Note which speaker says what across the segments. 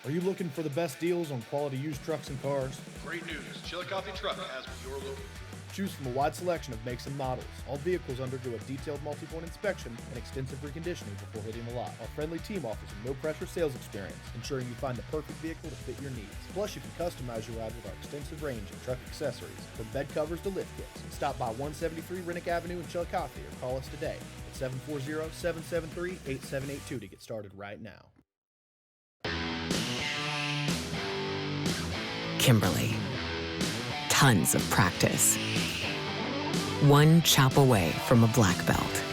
Speaker 1: Are you looking for the best deals on quality used trucks and cars?
Speaker 2: Great news. Chillicothe Truck has what you're looking for.
Speaker 1: Choose from a wide selection of makes and models. All vehicles undergo a detailed multi-point inspection and extensive reconditioning before hitting the lot. Our friendly team offers a no-pressure sales experience, ensuring you find the perfect vehicle to fit your needs. Plus, you can customize your ride with our extensive range of truck accessories, from bed covers to lift kits. Stop by 173 Rennick Avenue in Chillicothe or call us today at 740-773-8782 to get started right now.
Speaker 3: Kimberly. Tons of practice. One chop away from a black belt.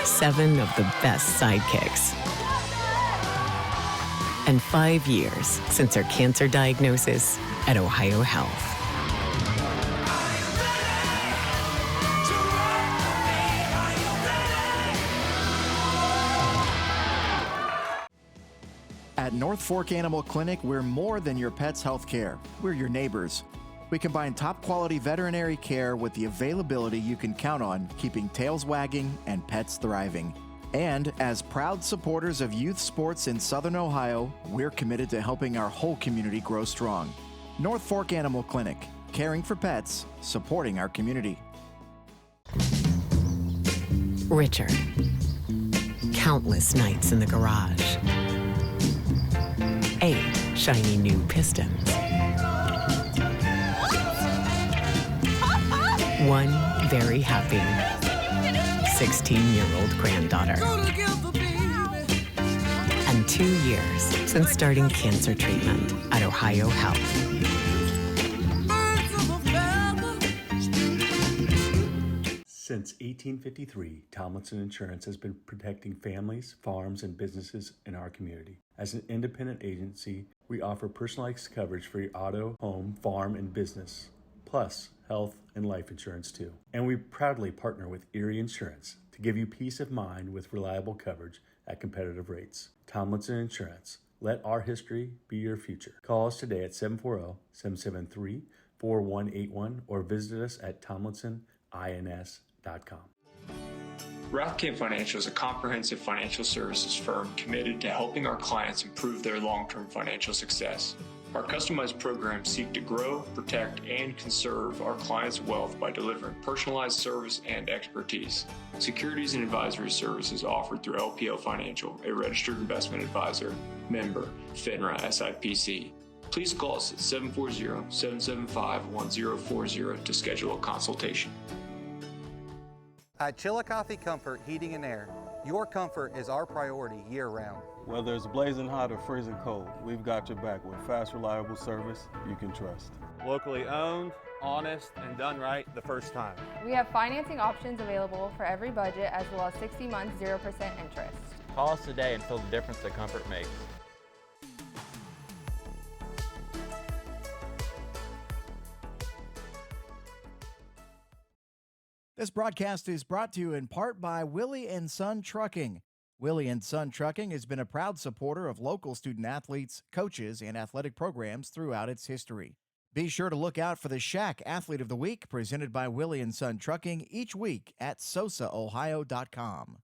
Speaker 3: 7 of the best sidekicks. And 5 years since her cancer diagnosis at Ohio Health.
Speaker 4: At North Fork Animal Clinic, we're more than your pet's health care. We're your neighbors. We combine top-quality veterinary care with the availability you can count on, keeping tails wagging and pets thriving. And as proud supporters of youth sports in Southern Ohio, we're committed to helping our whole community grow strong. North Fork Animal Clinic, caring for pets, supporting our community.
Speaker 3: Richard. Countless nights in the garage. 8 shiny new pistons. 1 very happy 16-year-old granddaughter. And 2 years since starting cancer treatment at Ohio Health.
Speaker 5: Since 1853, Tomlinson Insurance has been protecting families, farms, and businesses in our community. As an independent agency, we offer personalized coverage for your auto, home, farm, and business, plus health and life insurance too. And we proudly partner with Erie Insurance to give you peace of mind with reliable coverage at competitive rates. Tomlinson Insurance. Let our history be your future. Call us today at 740-773-4181 or visit us at tomlinsonins.com.
Speaker 6: Rathkamp Financial is a comprehensive financial services firm committed to helping our clients improve their long-term financial success. Our customized programs seek to grow, protect, and conserve our clients' wealth by delivering personalized service and expertise. Securities and advisory services offered through LPL Financial, a registered investment advisor, member, FINRA SIPC. Please call us at 740-775-1040 to schedule a consultation.
Speaker 7: At Chillicothe Comfort Heating and Air, your comfort is our priority year-round.
Speaker 8: Whether it's blazing hot or freezing cold, we've got your back with fast, reliable service you can trust.
Speaker 9: Locally owned, honest, and done right the first time.
Speaker 10: We have financing options available for every budget, as well as 60 months, 0% interest.
Speaker 9: Call us today and feel the difference that comfort makes.
Speaker 4: This broadcast is brought to you in part by Willie & Son Trucking. Willie & Son Trucking has been a proud supporter of local student athletes, coaches, and athletic programs throughout its history. Be sure to look out for the Shack Athlete of the Week presented by Willie & Son Trucking each week at SOSAOhio.com.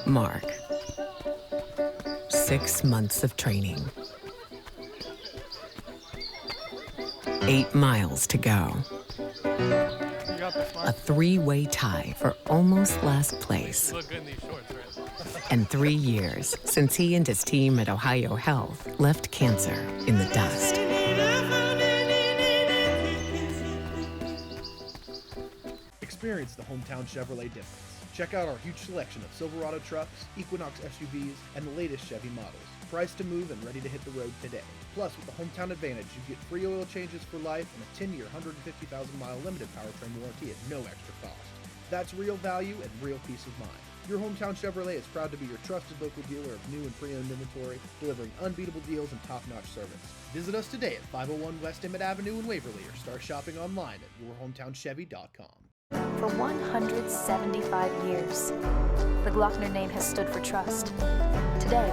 Speaker 3: Mark. 6 months of training. 8 miles to go. A 3-way tie for almost last place. And 3 years since he and his team at Ohio Health left cancer in the dust.
Speaker 1: Experience the hometown Chevrolet difference. Check out our huge selection of Silverado trucks, Equinox SUVs, and the latest Chevy models. Priced to move and ready to hit the road today. Plus, with the Hometown Advantage, you get free oil changes for life and a 10-year, 150,000-mile limited powertrain warranty at no extra cost. That's real value and real peace of mind. Your Hometown Chevrolet is proud to be your trusted local dealer of new and pre-owned inventory, delivering unbeatable deals and top-notch service. Visit us today at 501 West Emmett Avenue in Waverly or start shopping online at yourhometownchevy.com.
Speaker 11: For 175 years, the Glockner name has stood for trust. Today,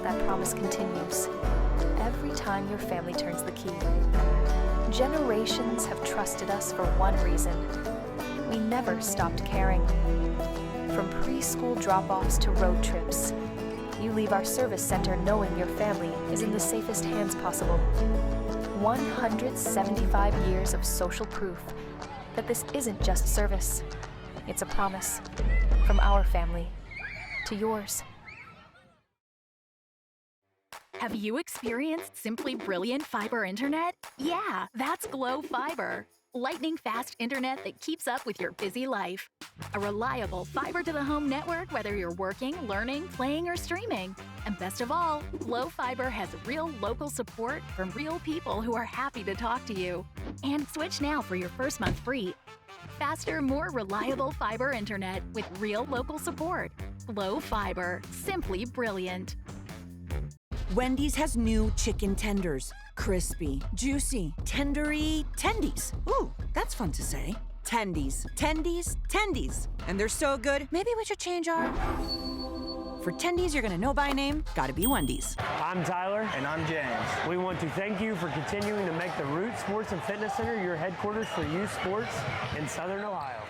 Speaker 11: that promise continues. Every time your family turns the key. Generations have trusted us for one reason. We never stopped caring. From preschool drop-offs to road trips, you leave our service center knowing your family is in the safest hands possible. 175 years of social proof that this isn't just service. It's a promise from our family to yours.
Speaker 12: Have you experienced simply brilliant fiber internet? Yeah, that's Glow Fiber. Lightning fast internet that keeps up with your busy life. A reliable fiber-to-the-home network whether you're working, learning, playing, or streaming. And best of all, Glow Fiber has real local support from real people who are happy to talk to you. And switch now for your first month free. Faster, more reliable fiber internet with real local support. Glow Fiber. Simply brilliant.
Speaker 13: Wendy's has new chicken tenders. Crispy, juicy, tendery, tendies. Ooh, that's fun to say. Tendies, tendies, tendies. And they're so good, maybe we should change our... For tendies you're gonna know by name, gotta be Wendy's.
Speaker 14: I'm Tyler. And I'm James. We want to thank you for continuing to make the Root Sports and Fitness Center your headquarters for youth sports in Southern Ohio.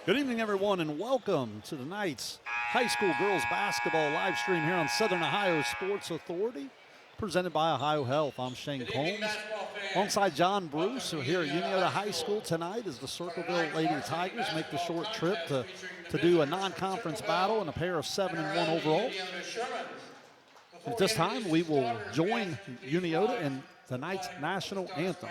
Speaker 15: Good evening, everyone, and welcome to tonight's high school girls basketball live stream here on Southern Ohio Sports Authority, presented by Ohio Health. I'm Shane Combs, alongside John Bruce, who are here at Unioto High School tonight as the Circleville Lady Tigers make the short trip to do a non-conference battle and a pair of 7-1 overall. At this time, we will join Unioto in tonight's national anthem.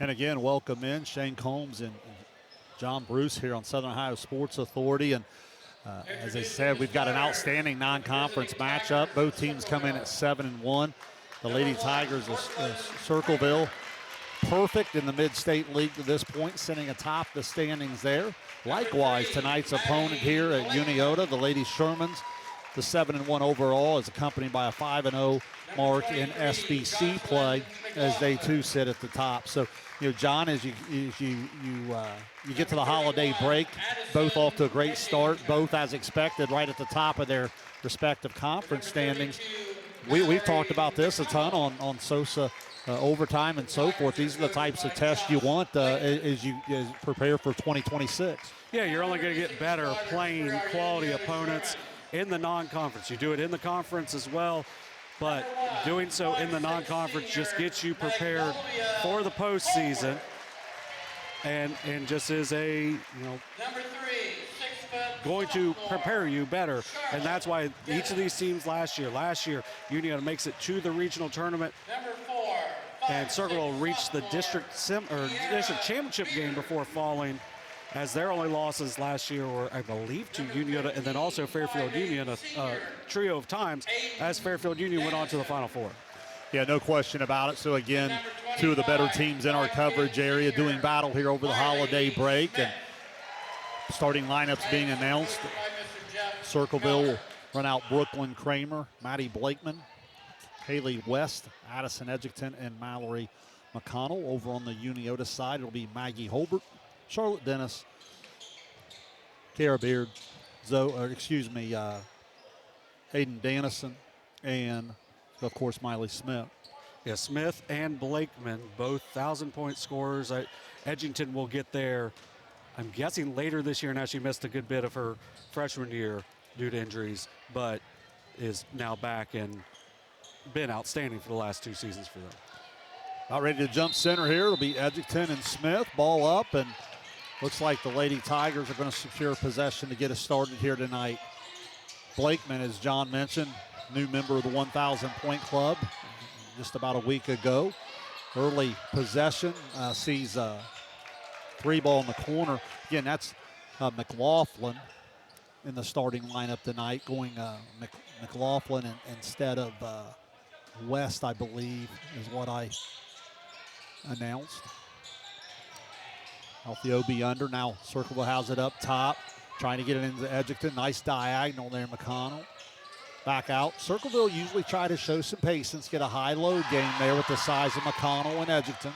Speaker 15: And again, welcome in Shane Combs and John Bruce here on Southern Ohio Sports Authority. And as I said, we've got an outstanding non-conference matchup. Both teams come in at 7-1. The Lady Tigers of Circleville, perfect in the Mid-State League to this point, sitting atop the standings there. Likewise, tonight's opponent here at Unioto, the Lady Shermans, the 7-1 overall, is accompanied by a 5-0 mark in SBC play as they too sit at the top. So, John, as you get to the holiday break, both off to a great start, both as expected, right at the top of their respective conference standings. We've talked about this a ton on SOSA overtime and so forth. These are the types of tests you want as you prepare for 2026.
Speaker 16: Yeah, you're only going to get better playing quality opponents in the non-conference. You do it in the conference as well, but doing so in the non-conference just gets you prepared for the postseason, and just is going to prepare you better. And that's why each of these teams last year, Unioto makes it to the regional tournament, and Circleville reached the district championship game before falling, as their only losses last year were, I believe, to Unioto and then also Fairfield Union, a trio of times, as Fairfield Union went on to the Final Four.
Speaker 15: Yeah, no question about it. So again, two of the better teams in our coverage area doing battle here over the holiday break, and starting lineups being announced. Circleville will run out Brooklyn Kramer, Maddie Blakeman, Haley West, Addison Edgington, and Mallory McConnell. Over on the Unioto side, it'll be Maggie Holbert, Charlotte Dennis, Kara Beard, Hayden Dannison, and of course Miley Smith.
Speaker 16: Yeah, Smith and Blakeman, both 1,000-point scorers. Edgington will get there, I'm guessing, later this year. Now, she missed a good bit of her freshman year due to injuries, but is now back and been outstanding for the last 2 seasons for them.
Speaker 15: About ready to jump center here. It'll be Edgington and Smith. Ball up, and looks like the Lady Tigers are going to secure possession to get us started here tonight. Blakeman, as John mentioned, new member of the 1,000-point club just about a week ago. Early possession, sees a 3-ball in the corner. Again, that's McLaughlin in the starting lineup tonight, going McLaughlin instead of West, I believe, is what I announced. Off the OB under. Now Circleville has it up top, trying to get it into Edgington. Nice diagonal there, McConnell. Back out. Circleville usually try to show some patience, get a high-low game there with the size of McConnell and Edgington.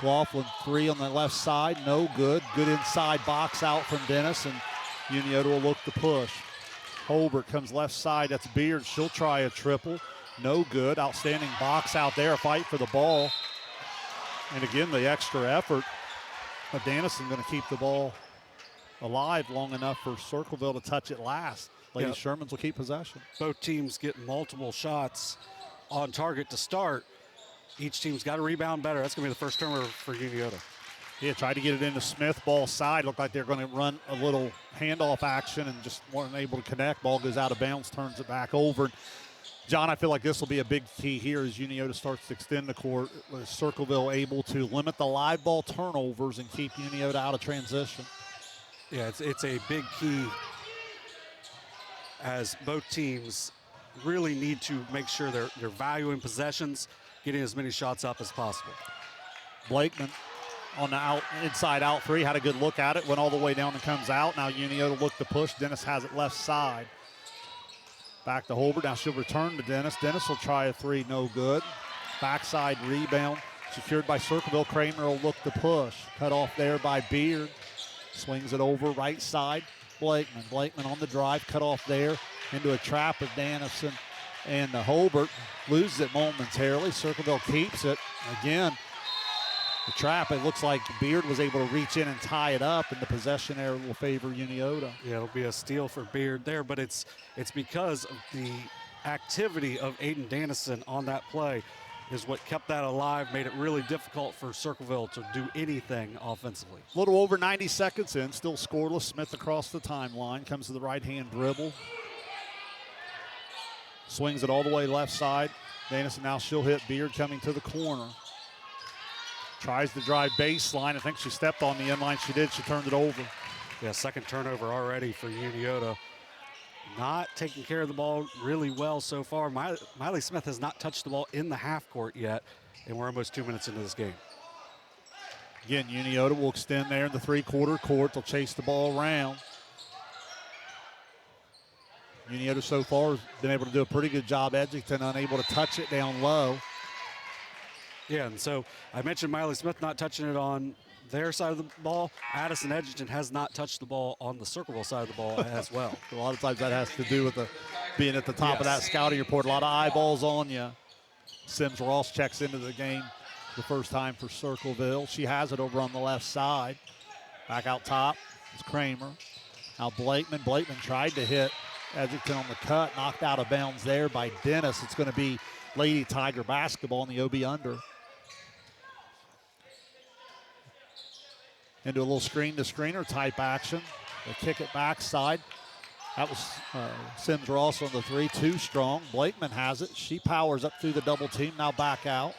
Speaker 15: McLaughlin 3 on the left side, no good. Good inside box out from Dennis, and Unioto will look to push. Holbert comes left side, that's Beard. She'll try a triple, no good. Outstanding box out there, a fight for the ball. And again, the extra effort of Dannison going to keep the ball alive long enough for Circleville to touch it last. Lady Shermans will keep possession.
Speaker 16: Both teams get multiple shots on target to start. Each team's got to rebound better. That's going to be the first turnover for Unioto.
Speaker 15: Yeah, tried to get it into Smith, ball side. Looked like they're going to run a little handoff action and just weren't able to connect. Ball goes out of bounds, turns it back over. John, I feel like this will be a big key here as Unioto starts to extend the court. Was Circleville able to limit the live ball turnovers and keep Unioto out of transition?
Speaker 16: Yeah, it's a big key, as both teams really need to make sure they're valuing possessions, getting as many shots up as possible.
Speaker 15: Blakeman on the inside out 3, had a good look at it, went all the way down and comes out. Now Unioto look to push. Dennis has it left side. Back to Holbert. Now she'll return to Dennis. Dennis will try a 3, no good. Backside rebound secured by Circleville. Kramer will look to push. Cut off there by Beard. Swings it over right side. Blakeman. Blakeman on the drive. Cut off there into a trap of Dannison and Holbert. Loses it momentarily. Circleville keeps it. Again, the trap, it looks like Beard was able to reach in and tie it up, and the possession there will favor Unioto.
Speaker 16: Yeah, it'll be a steal for Beard there, but it's because of the activity of Aiden Dannison on that play is what kept that alive, made it really difficult for Circleville to do anything offensively.
Speaker 15: A little over 90 seconds in, still scoreless. Smith across the timeline, comes to the right-hand dribble. Swings it all the way left side. Dannison now she'll hit Beard coming to the corner. Tries to drive baseline. I think she stepped on the inline. She did. She turned it over.
Speaker 16: Yeah, second turnover already for Unioto. Not taking care of the ball really well so far. Miley Smith has not touched the ball in the half court yet, and we're almost 2 minutes into this game.
Speaker 15: Again, Unioto will extend there in the three-quarter court. They'll chase the ball around. Unioto so far has been able to do a pretty good job. Edgington unable to touch it down low.
Speaker 16: Yeah, and so I mentioned Miley Smith not touching it on their side of the ball. Addison Edgington has not touched the ball on the Circleville side of the ball as well.
Speaker 15: A lot of times that has to do with being at the top of that scouting report. A lot of eyeballs on you. Sims Ross checks into the game the first time for Circleville. She has it over on the left side. Back out top is Kramer. Now Blakeman. Blakeman tried to hit Edgington on the cut. Knocked out of bounds there by Dennis. It's going to be Lady Tiger basketball in the OB under. Into a little screen-to-screener type action. They kick it backside. That was Sims Ross on the three, too strong. Blakeman has it. She powers up through the double team, now back out.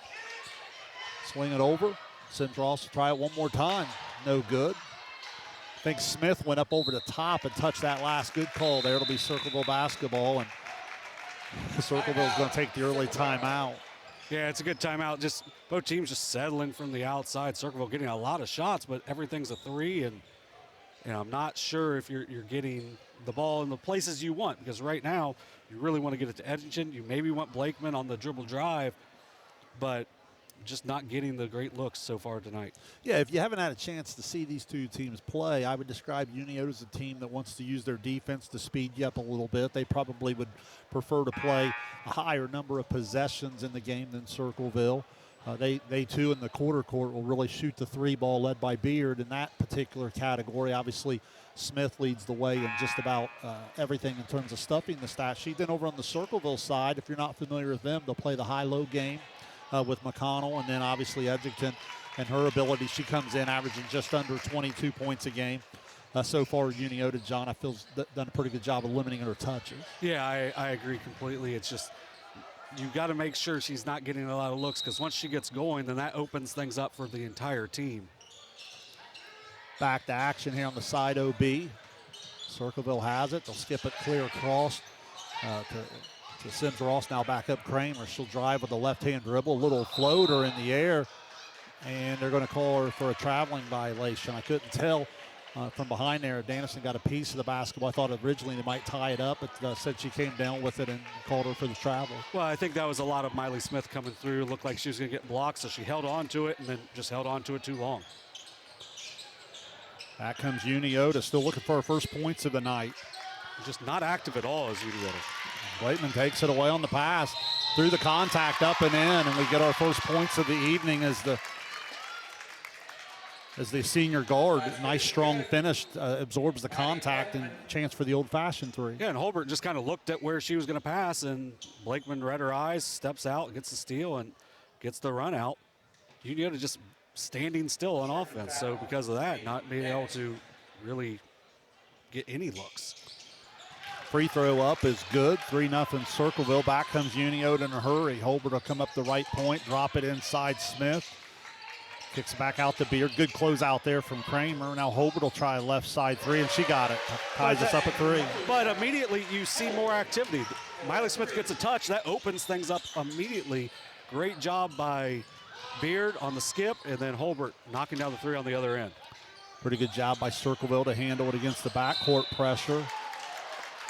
Speaker 15: Swing it over. Sims Ross will try it one more time. No good. I think Smith went up over the top and touched that last good call there. It'll be Circleville basketball, and Circleville's going to take the early timeout.
Speaker 16: Yeah, it's a good timeout. Just both teams just settling from the outside. Circleville getting a lot of shots, but everything's a three, and I'm not sure if you're getting the ball in the places you want, because right now you really want to get it to Edgington. You maybe want Blakeman on the dribble drive, but just not getting the great looks so far tonight.
Speaker 15: Yeah, if you haven't had a chance to see these two teams play, I would describe Unioto as a team that wants to use their defense to speed you up a little bit. They probably would prefer to play a higher number of possessions in the game than Circleville. They too, in the quarter court, will really shoot the three ball, led by Beard in that particular category. Obviously, Smith leads the way in just about everything in terms of stuffing the stat sheet. Then over on the Circleville side, if you're not familiar with them, they'll play the high-low game with McConnell, and then obviously Edgington and her ability. She comes in averaging just under 22 points a game. So far, Unioto, John, I feel, done a pretty good job of limiting her touches.
Speaker 16: Yeah, I agree completely. It's just you got to make sure she's not getting a lot of looks, because once she gets going, then that opens things up for the entire team.
Speaker 15: Back to action here on the side OB. Circleville has it. They'll skip it clear across to Sims Ross. Now back up Kramer. She'll drive with a left-hand dribble. Little floater in the air, and they're going to call her for a traveling violation. I couldn't tell from behind there. Dannison got a piece of the basketball. I thought originally they might tie it up, but said she came down with it and called her for the travel.
Speaker 16: Well, I think that was a lot of Miley Smith coming through. Looked like she was going to get blocked, so she held on to it and then just held on to it too long.
Speaker 15: Back comes Unioto, still looking for her first points of the night.
Speaker 16: Just not active at all as Unioto.
Speaker 15: Blakeman takes it away on the pass, through the contact, up and in, and we get our first points of the evening as the senior guard. Nice strong finish, absorbs the contact, and chance for the old-fashioned three.
Speaker 16: Yeah, and Holbert just kind of looked at where she was going to pass, and Blakeman read her eyes, steps out, gets the steal, and gets the run out. Unioto just standing still on offense, so because of that, not being able to really get any looks.
Speaker 15: Free throw up is good. 3-0 Circleville. Back comes Unioto in a hurry. Holbert will come up the right point, drop it inside Smith. Kicks back out to Beard. Good close out there from Kramer. Now Holbert will try a left side three, and she got it. Ties us up at 3.
Speaker 16: But immediately you see more activity. Miley Smith gets a touch. That opens things up immediately. Great job by Beard on the skip, and then Holbert knocking down the 3 on the other end.
Speaker 15: Pretty good job by Circleville to handle it against the backcourt pressure.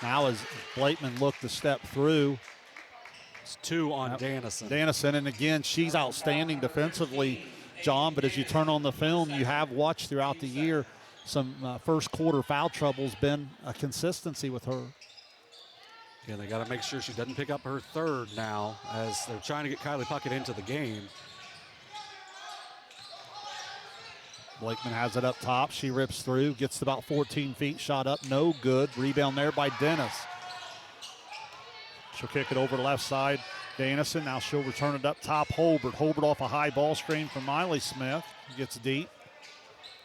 Speaker 15: Now as Blakeman looked to step through.
Speaker 16: It's 2 on Dannison.
Speaker 15: Dannison, and again, she's outstanding defensively, John, but as you turn on the film, you have watched throughout the year some first quarter foul trouble's been a consistency with her.
Speaker 16: Yeah, they got to make sure she doesn't pick up her 3rd now as they're trying to get Kylie Puckett into the game.
Speaker 15: Blakeman has it up top. She rips through, gets to about 14 feet, shot up, no good. Rebound there by Dennis. She'll kick it over the left side. Dannison, now she'll return it up top. Holbert off a high ball screen from Miley Smith. Gets deep.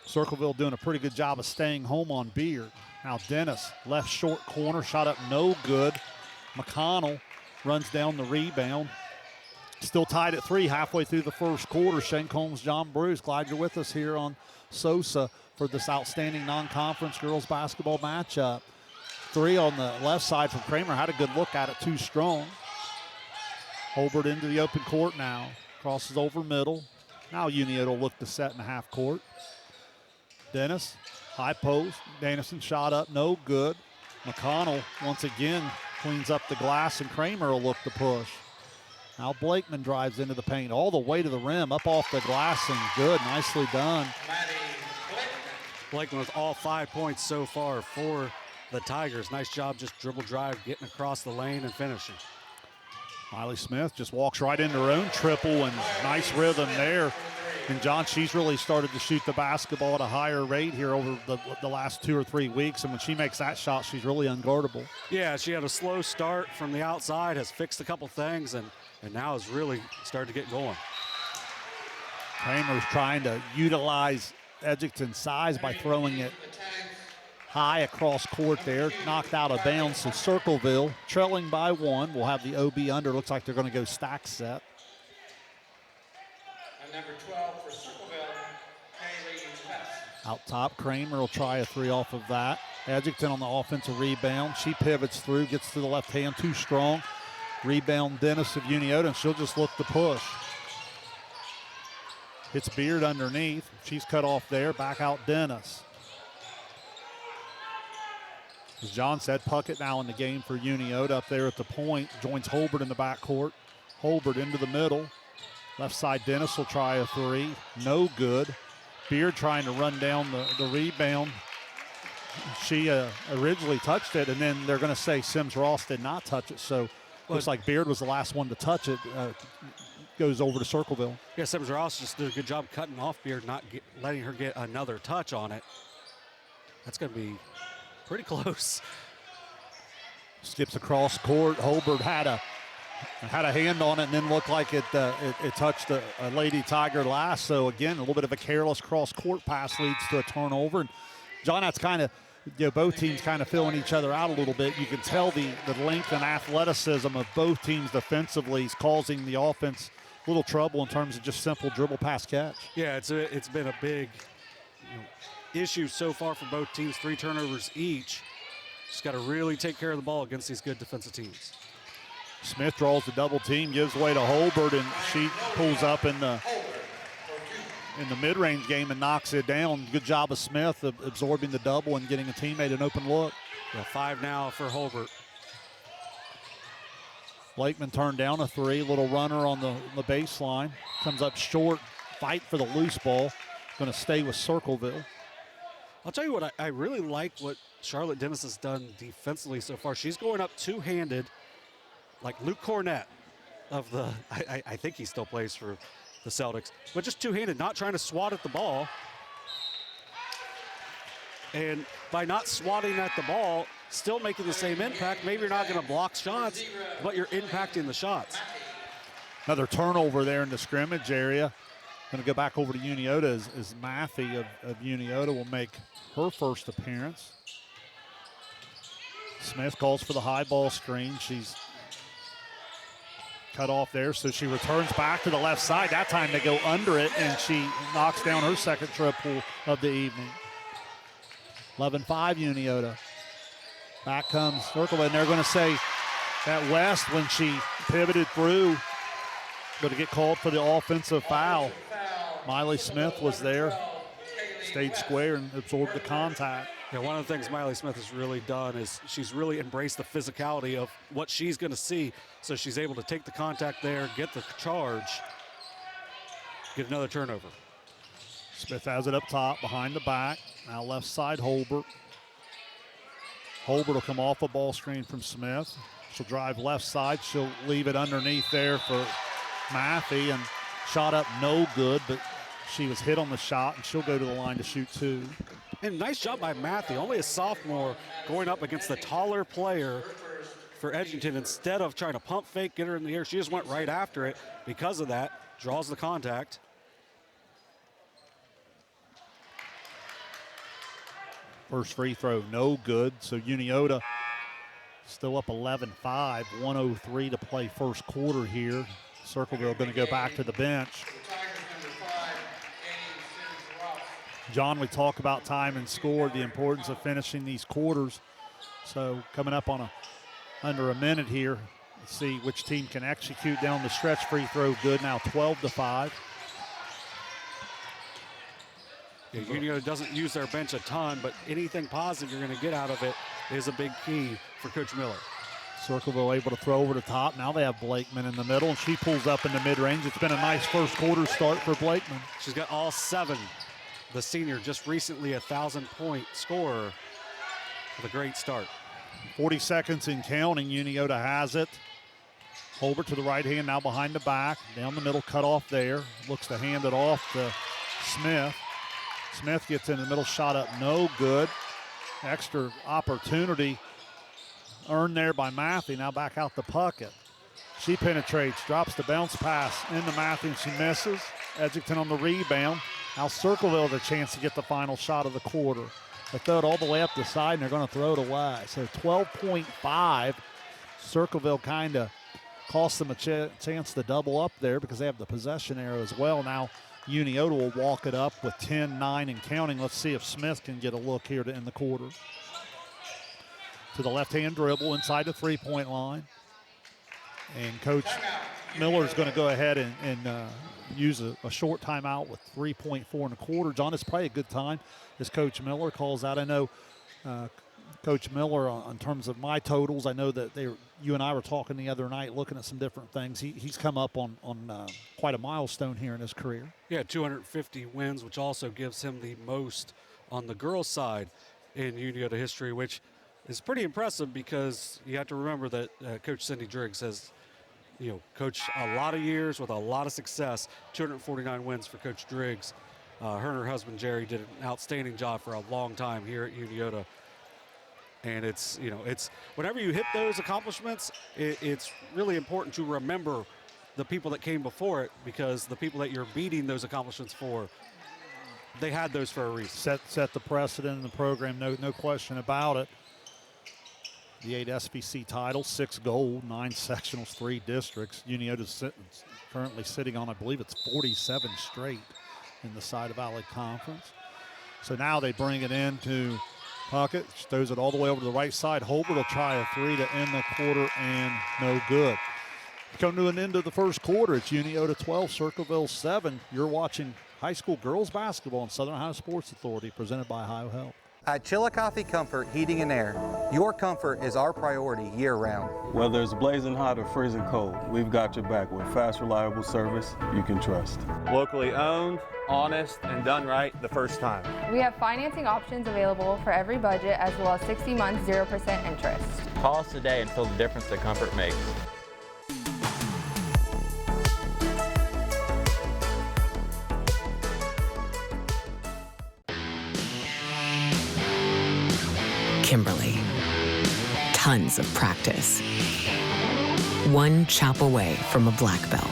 Speaker 15: Circleville doing a pretty good job of staying home on Beard. Now Dennis, left short corner, shot up no good. McConnell runs down the rebound. Still tied at 3 halfway through the first quarter. Shane Combs, John Bruce, glad you're with us here on SOSA for this outstanding non-conference girls basketball matchup. 3 on the left side from Kramer. Had a good look at it, too strong. Holbert into the open court now. Crosses over middle. Now Unioto look to set in the half court. Dennis, high post. Dennison shot up, no good. McConnell once again cleans up the glass, and Kramer will look to push. Now Blakeman drives into the paint all the way to the rim, up off the glass, and good, nicely done.
Speaker 16: Blakeman with all 5 points so far for the Tigers. Nice job, just dribble drive, getting across the lane and finishing.
Speaker 15: Miley Smith just walks right into her own triple, and nice rhythm there. And John, she's really started to shoot the basketball at a higher rate here over the last 2 or 3 weeks, and when she makes that shot, she's really unguardable.
Speaker 16: Yeah, she had a slow start from the outside, has fixed a couple things, and now is really starting to get going.
Speaker 15: Kramer's trying to utilize Edgington's size by throwing it high across court there, knocked out of bounds. So Circleville, trailing by 1, will have the OB under. Looks like they're going to go stack set.
Speaker 17: And number 12 for Circleville, Kaylee Hess.
Speaker 15: Out top, Kramer will try a 3 off of that. Edgington on the offensive rebound. She pivots through, gets to the left hand, too strong. Rebound Dennis of Unioto, and she'll just look to push. Hits Beard underneath. She's cut off there. Back out Dennis. As John said, Puckett now in the game for Unioto up there at the point. Joins Holbert in the backcourt. Holbert into the middle. Left side, Dennis will try a 3. No good. Beard trying to run down the rebound. She originally touched it, and then they're going to say Sims Ross did not touch it. So looks like Beard was the last one to touch it. Goes over to Circleville.
Speaker 16: Yeah, Sims Ross just did a good job cutting off Beard, not letting her get another touch on it. That's going to be pretty close.
Speaker 15: Skips across court. Holbert had a hand on it and then looked like it touched a Lady Tiger last. So again, a little bit of a careless cross court pass leads to a turnover. And John, that's kind of, both teams kind of filling each other out a little bit. You can tell the length and athleticism of both teams defensively is causing the offense a little trouble in terms of just simple dribble pass catch.
Speaker 16: Yeah, it's been a big issue so far for both teams. 3 turnovers each. Just got to really take care of the ball against these good defensive teams.
Speaker 15: Smith draws the double team, gives way to Holbert, and she pulls up in the mid-range game and knocks it down. Good job of Smith of absorbing the double and getting a teammate an open look.
Speaker 16: Yeah, 5 now for Holbert.
Speaker 15: Blakeman turned down a 3, little runner on the baseline. Comes up short, fight for the loose ball. Going to stay with Circleville.
Speaker 16: I'll tell you what, I really like what Charlotte Dennis has done defensively so far. She's going up two-handed, like Luke Cornett of the, I think he still plays for the Celtics, but just two-handed, not trying to swat at the ball. And by not swatting at the ball, still making the same impact. Maybe you're not going to block shots, but you're impacting the shots.
Speaker 15: Another turnover there in the scrimmage area. Going to go back over to Unioto as Matthew of Unioto will make her first appearance. Smith calls for the high ball screen. She's cut off there, so she returns back to the left side. That time they go under it, and she knocks down her second triple of the evening. 11-5 Unioto. Back comes Circleville, and they're going to say that West, when she pivoted through, going to get called for the offensive foul. Miley Smith was there, stayed square and absorbed the contact.
Speaker 16: Yeah, one of the things Miley Smith has really done is she's really embraced the physicality of what she's going to see, so she's able to take the contact there, get the charge, get another turnover.
Speaker 15: Smith has it up top, behind the back. Now left side, Holbert. Holbert will come off a ball screen from Smith. She'll drive left side. She'll leave it underneath there for Matthew, and shot up no good, but she was hit on the shot, and she'll go to the line to shoot 2.
Speaker 16: And nice job by Matthew, only a sophomore, going up against the taller player for Edgington. Instead of trying to pump fake, get her in the air, she just went right after it. Because of that, draws the contact.
Speaker 15: First free throw, no good. So Unioto still up 11-5, 1:03 to play first quarter here. Circleville going to go back to the bench. John, we talk about time and score, the importance of finishing these quarters. So coming up on under a minute here. Let's see which team can execute down the stretch. Free throw good now, 12-5.
Speaker 16: Yeah, Unioto doesn't use their bench a ton, but anything positive you're going to get out of it is a big key for Coach Miller.
Speaker 15: Circleville able to throw over the top. Now they have Blakeman in the middle, and she pulls up in the mid-range. It's been a nice first quarter start for Blakeman.
Speaker 16: She's got all 7. The senior, just recently a 1,000-point scorer with a great start.
Speaker 15: 40 seconds and counting. Unioto has it. Holbert to the right hand, now behind the back. Down the middle, cut off there. Looks to hand it off to Smith. Smith gets in the middle, shot up, no good. Extra opportunity earned there by Matthew. Now back out the Puckett. She penetrates, drops the bounce pass into Matthew, and she misses. Edgington on the rebound. Now Circleville has a chance to get the final shot of the quarter. They throw it all the way up the side, and they're going to throw it away. So 12.5. Circleville kind of cost them a chance to double up there because they have the possession arrow as well. Now Unioto will walk it up with 10, 9, and counting. Let's see if Smith can get a look here to end the quarter. To the left-hand dribble inside the three-point line. And Coach Miller's going to go ahead and use a short timeout with 3.4 in the quarter. John, it's probably a good time as Coach Miller calls out. I know Coach Miller, in terms of my totals, I know that you and I were talking the other night looking at some different things. He's come up on quite a milestone here in his career.
Speaker 16: Yeah, 250 wins, which also gives him the most on the girls' side in Unioto history, which is pretty impressive because you have to remember that Coach Cindy Driggs has coached a lot of years with a lot of success. 249 wins for Coach Driggs. Her and her husband Jerry did an outstanding job for a long time here at Unioto. And it's whenever you hit those accomplishments, it's really important to remember the people that came before it, because the people that you're beating those accomplishments for, they had those for a reason.
Speaker 15: Set the precedent in the program, no question about it. The 8 SBC titles, 6 gold, 9 sectionals, 3 districts. Unioto's currently sitting on, I believe it's 47 straight in the Side of Valley Conference. So now they bring it into Puckett, throws it all the way over to the right side. Holbert will try a 3 to end the quarter, and no good. Come to an end of the first quarter. It's Unioto 12, Circleville 7. You're watching high school girls basketball on Southern Ohio Sports Authority, presented by Ohio Health.
Speaker 7: At Chillicothe Comfort Heating and Air, your comfort is our priority year-round.
Speaker 8: Whether it's blazing hot or freezing cold, we've got your back with fast, reliable service you can trust.
Speaker 9: Locally owned, honest, and done right the first time.
Speaker 10: We have financing options available for every budget, as well as 60 months, 0% interest.
Speaker 18: Call us today and feel the difference that comfort makes.
Speaker 3: Kimberly. Tons of practice. One chop away from a black belt.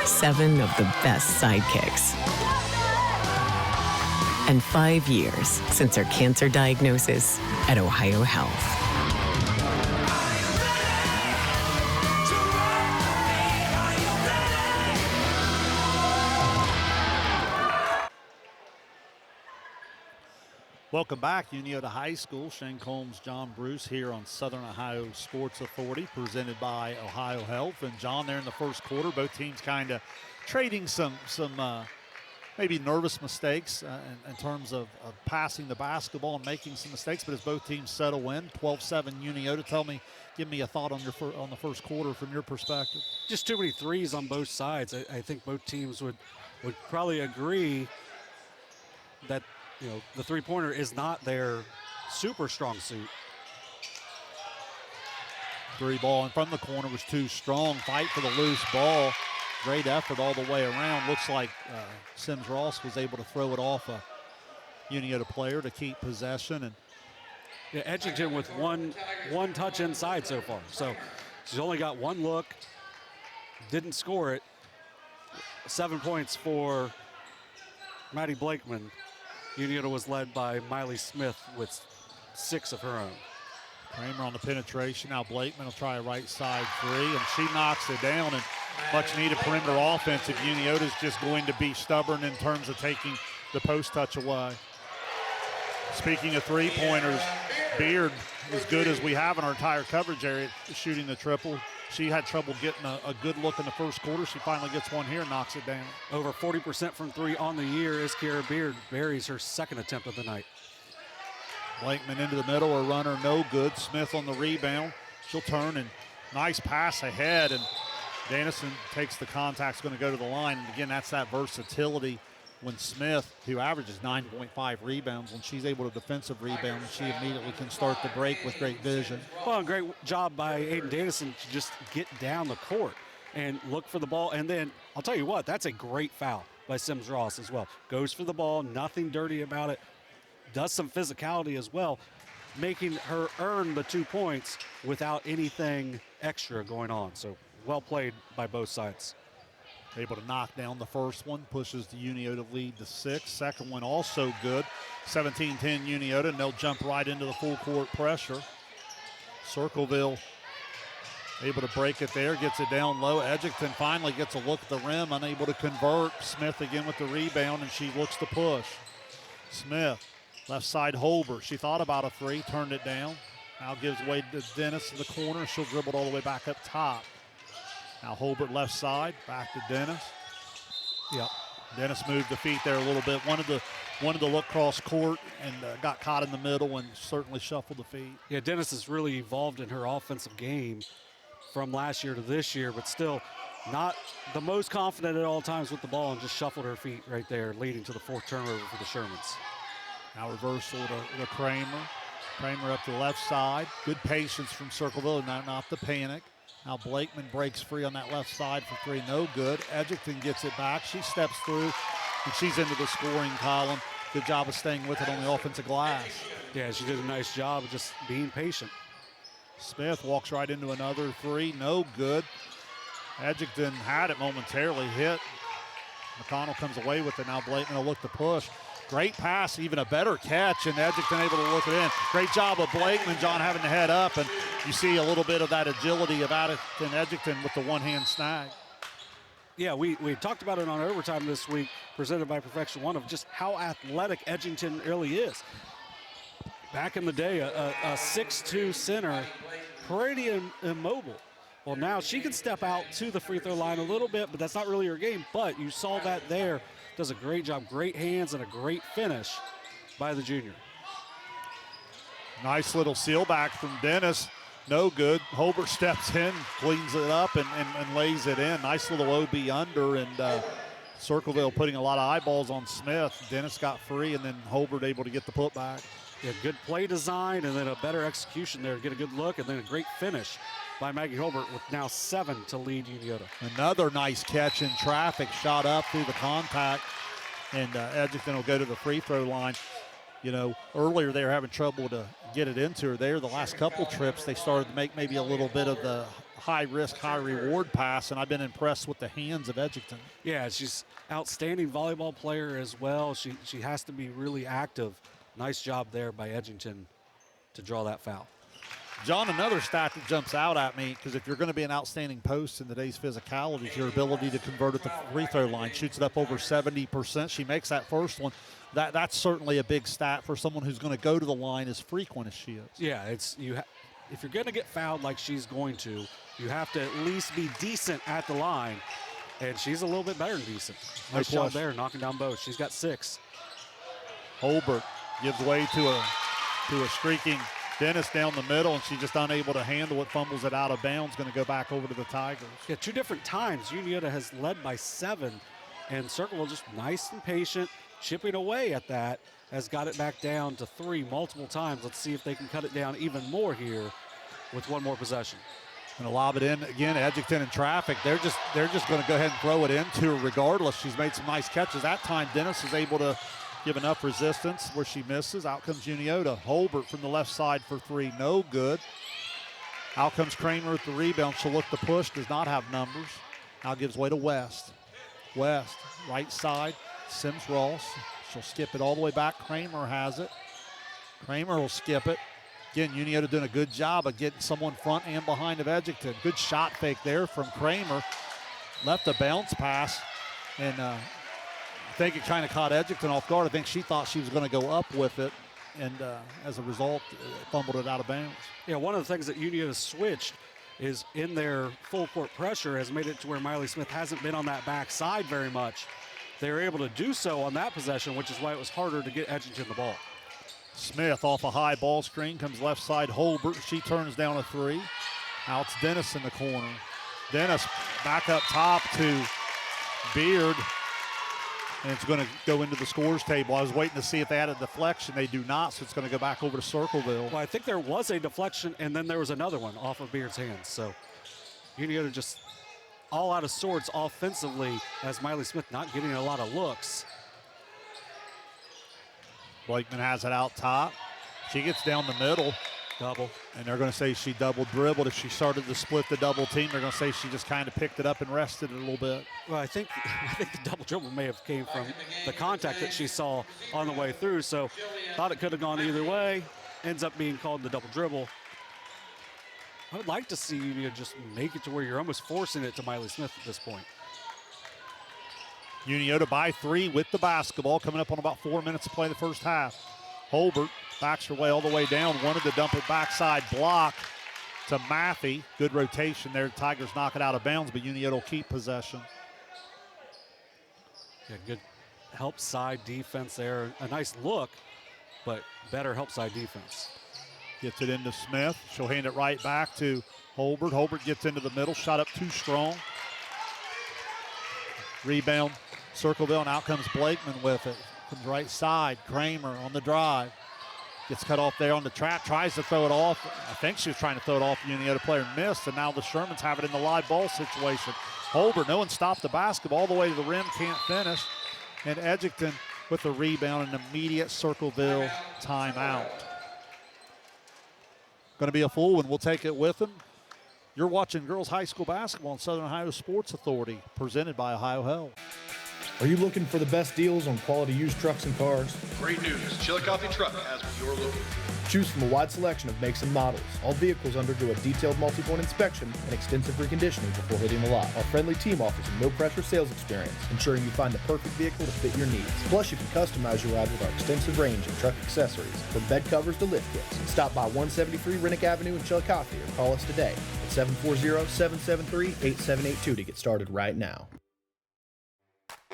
Speaker 3: 7 of the best sidekicks. And 5 years since her cancer diagnosis at Ohio Health.
Speaker 15: Welcome back, Unioto High School. Shane Combs, John Bruce here on Southern Ohio Sports Authority, presented by Ohio Health. And John, there in the first quarter, both teams kind of trading some maybe nervous mistakes in terms of passing the basketball and making some mistakes. But as both teams settle in, 12-7 Unioto. Give me a thought on the first quarter from your perspective.
Speaker 16: Just too many threes on both sides. I think both teams would probably agree that the three-pointer is not their super strong suit.
Speaker 15: 3 ball in front of the corner was too strong. Fight for the loose ball. Great effort all the way around. Looks like Sims Ross was able to throw it off a Unioto player to keep possession. And
Speaker 16: yeah, Edgington with one touch inside so far. So she's only got one look. Didn't score it. 7 points for Maddie Blakeman. Unioto was led by Miley Smith with 6 of her own.
Speaker 15: Kramer on the penetration. Now Blakeman will try a right side three, and she knocks it down. And much needed perimeter offense if Unioto's just going to be stubborn in terms of taking the post touch away. Speaking of three-pointers, Beard, as good as we have in our entire coverage area, shooting the triple. She had trouble getting a good look in the first quarter. She finally gets one here and knocks it down.
Speaker 16: Over 40% from three on the year is Kiera Beard. Buries her second attempt of the night.
Speaker 15: Blakeman into the middle, a runner, no good. Smith on the rebound. She'll turn, and nice pass ahead, and Dennison takes the contact, going to go to the line. And again, that's that versatility when Smith, who averages 9.5 rebounds, when she's able to defensive rebound, she immediately can start the break with great vision.
Speaker 16: Well, great job by Aiden Dennison to just get down the court and look for the ball. And then I'll tell you what, that's a great foul by Sims Ross as well. Goes for the ball, nothing dirty about it. Does some physicality as well, making her earn the 2 points without anything extra going on. So well played by both sides.
Speaker 15: Able to knock down the first one, pushes the Unioto lead to 6. Second one also good. 17-10 Unioto, and they'll jump right into the full court pressure. Circleville able to break it there, gets it down low. Edgington finally gets a look at the rim, unable to convert. Smith again with the rebound, and she looks to push. Smith, left side Holbert. She thought about a three, turned it down. Now gives way to Dennis in the corner. She'll dribble it all the way back up top. Now Holbert left side, back to Dennis. Yep. Dennis moved the feet there a little bit. Wanted to look cross court and got caught in the middle and certainly shuffled the feet.
Speaker 16: Yeah, Dennis has really evolved in her offensive game from last year to this year, but still not the most confident at all times with the ball, and just shuffled her feet right there, leading to the fourth turnover for the Shermans.
Speaker 15: Now reversal to Kramer. Kramer up to the left side. Good patience from Circleville, not the panic. Now Blakeman breaks free on that left side for three, no good. Edgington gets it back. She steps through, and she's into the scoring column. Good job of staying with it on the offensive glass.
Speaker 16: Yeah, she did a nice job of just being patient.
Speaker 15: Smith walks right into another three, no good. Edgington had it momentarily, hit. McConnell comes away with it. Now Blakeman will look to push. Great pass, even a better catch, and Edgington able to look it in. Great job of Blakeman, John, having to head up, and you see a little bit of that agility of Addington Edgington with the one-hand snag.
Speaker 16: Yeah, we talked about it on Overtime this week, presented by Perfection One, of just how athletic Edgington really is. Back in the day, a 6'2" center, pretty immobile. Well, now she can step out to the free throw line a little bit, but that's not really her game. But you saw that there. Does a great job, great hands, and a great finish by the junior.
Speaker 15: Nice little seal back from Dennis. No good. Holbert steps in, cleans it up, and lays it in. Nice little OB under, and Circleville putting a lot of eyeballs on Smith. Dennis got free, and then Holbert able to get the putback.
Speaker 16: Yeah, good play design, and then a better execution there. Get a good look, and then a great finish by Maggie Holbert, with now 7 to lead Unioto.
Speaker 15: Another nice catch in traffic, shot up through the contact, and Edgington will go to the free throw line. You know, earlier they were having trouble to get it into her there. The last couple trips, they started to make maybe a little bit of the high-risk, high-reward pass, and I've been impressed with the hands of Edgington.
Speaker 16: Yeah, she's outstanding volleyball player as well. She has to be really active. Nice job there by Edgington to draw that foul.
Speaker 15: John, another stat that jumps out at me, because if you're going to be an outstanding post in today's physicality, your ability to convert at the free throw line. Shoots it up over 70%. She makes that first one. That's certainly a big stat for someone who's going to go to the line as frequent as she is.
Speaker 16: Yeah, if you're going to get fouled like she's going to, you have to at least be decent at the line, and she's a little bit better than decent. Nice job there, knocking down both. She's got 6.
Speaker 15: Holbert gives way to a streaking Dennis down the middle, and she's just unable to handle it, fumbles it out of bounds, going to go back over to the Tigers.
Speaker 16: Yeah, 2 different times. Unioto has led by 7, and Circleville just nice and patient, chipping away at that, has got it back down to 3 multiple times. Let's see if they can cut it down even more here with 1 more possession.
Speaker 15: Going to lob it in again. Edgington in traffic. They're just going to go ahead and throw it into her regardless. She's made some nice catches. That time Dennis is able to give enough resistance where she misses. Out comes Unioto. Holbert from the left side for 3, no good. Out comes Kramer at the rebound. She'll look to push, does not have numbers. Now gives way to West. West, right side, Sims Ross. She'll skip it all the way back. Kramer has it. Kramer will skip it. Again, Unioto doing a good job of getting someone front and behind of Edgington. Good shot fake there from Kramer. Left a bounce pass, and I think it kind of caught Edgington off guard. I think she thought she was going to go up with it, and as a result, fumbled it out of bounds.
Speaker 16: Yeah, one of the things that Unioto switched is in their full court pressure has made it to where Miley Smith hasn't been on that backside very much. They were able to do so on that possession, which is why it was harder to get Edgington the ball.
Speaker 15: Smith off a high ball screen, comes left side, Holbert. She turns down a three. Now it's Dennis in the corner. Dennis back up top to Beard, and it's going to go into the scores table. I was waiting to see if they had a deflection. They do not, so it's going to go back over to Circleville.
Speaker 16: Well, I think there was a deflection, and then there was another one off of Beard's hands. So Unioto just all out of sorts offensively as Miley Smith not getting a lot of looks.
Speaker 15: Blakeman has it out top. She gets down the middle.
Speaker 16: Double.
Speaker 15: And they're going to say she double dribbled. If she started to split the double team, they're going to say she just kind of picked it up and rested it a little bit.
Speaker 16: Well, I think the double dribble may have came from the contact that she saw on the way through. So thought it could have gone either way. Ends up being called the double dribble. I would like to see you just make it to where you're almost forcing it to Miley Smith at this point.
Speaker 15: Unioto by 3 with the basketball, coming up on about 4 minutes to play the first half. Holbert backs her way all the way down, wanted to dump it backside, block to Matthew. Good rotation there. Tigers knock it out of bounds, but Unioto will keep possession.
Speaker 16: Yeah, good help side defense there. A nice look, but better help side defense.
Speaker 15: Gets it into Smith. She'll hand it right back to Holbert. Holbert gets into the middle, shot up too strong. Rebound, Circleville, and out comes Blakeman with it. Comes right side, Kramer on the drive. Gets cut off there on the trap, tries to throw it off. I think she was trying to throw it off. The Unioto player missed, and now the Shermans have it in the live ball situation. Holbert, no one stopped the basketball all the way to the rim, can't finish. And Edgington with the rebound, an immediate Circleville timeout. Going to be a full one. We'll take it with them. You're watching girls high school basketball on Southern Ohio Sports Authority, presented by Ohio Health.
Speaker 1: Are you looking for the best deals on quality used trucks and cars?
Speaker 2: Great news. Chillicothe Truck has what you're looking for.
Speaker 1: Choose from a wide selection of makes and models. All vehicles undergo a detailed multi-point inspection and extensive reconditioning before hitting the lot. Our friendly team offers a no-pressure sales experience, ensuring you find the perfect vehicle to fit your needs. Plus, you can customize your ride with our extensive range of truck accessories, from bed covers to lift kits. Stop by 173 Rennick Avenue in Chillicothe or call us today at 740-773-8782 to get started right now.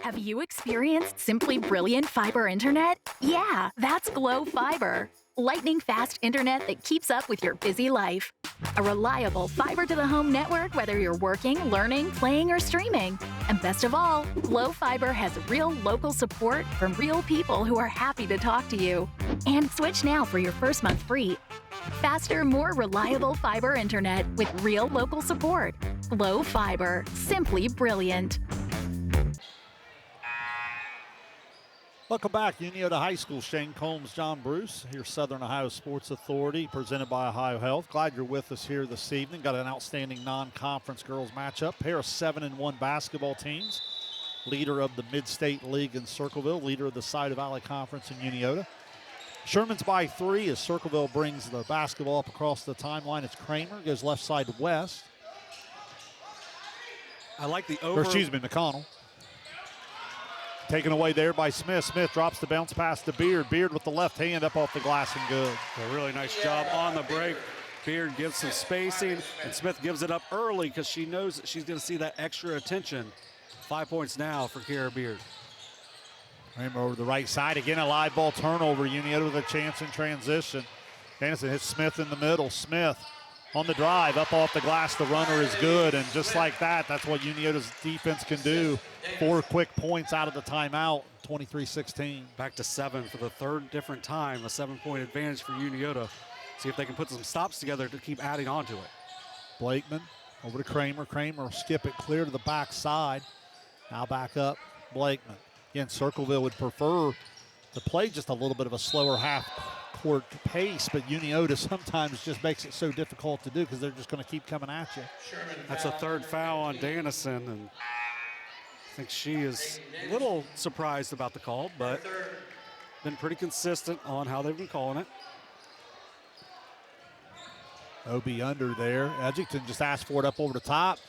Speaker 12: Have you experienced simply brilliant fiber internet? Yeah, that's Glow Fiber. Lightning fast internet that keeps up with your busy life. A reliable fiber-to-the-home network whether you're working, learning, playing, or streaming. And best of all, Glow Fiber has real local support from real people who are happy to talk to you. And switch now for your first month free. Faster, more reliable fiber internet with real local support. Glow Fiber. Simply brilliant.
Speaker 15: Welcome back, Unioto High School. Shane Combs, John Bruce, here Southern Ohio Sports Authority, presented by Ohio Health. Glad you're with us here this evening. Got an outstanding non-conference girls matchup. Pair of 7-1 basketball teams. Leader of the Mid-State League in Circleville, leader of the Side of Valley Conference in Unioto. Shermans by 3 as Circleville brings the basketball up across the timeline. It's Kramer, goes left side west.
Speaker 16: I like the over.
Speaker 15: Or excuse me, McConnell. Taken away there by Smith. Smith drops the bounce pass to Beard. Beard with the left hand up off the glass and good.
Speaker 16: A really nice job on the break. Beard gives some spacing, and Smith gives it up early because she knows that she's going to see that extra attention. 5 points now for Kiara Beard.
Speaker 15: Kramer over the right side. Again, a live ball turnover. Unioto with a chance in transition. Dennison hits Smith in the middle. Smith on the drive, up off the glass. The runner is good, and just like that, that's what Unioto's defense can do. 4 quick points out of the timeout, 23-16.
Speaker 16: Back to 7 for the third different time, a 7-point advantage for Unioto. See if they can put some stops together to keep adding on to it.
Speaker 15: Blakeman over to Kramer. Kramer will skip it clear to the backside. Now back up, Blakeman. Again, Circleville would prefer to play just a little bit of a slower half-court pace, but Unioto sometimes just makes it so difficult to do because they're just going to keep coming at you.
Speaker 16: That's a third foul on Dennison, and I think she is a little surprised about the call, but been pretty consistent on how they've been calling it.
Speaker 15: OB under there. Edgington just asked for it up over the top.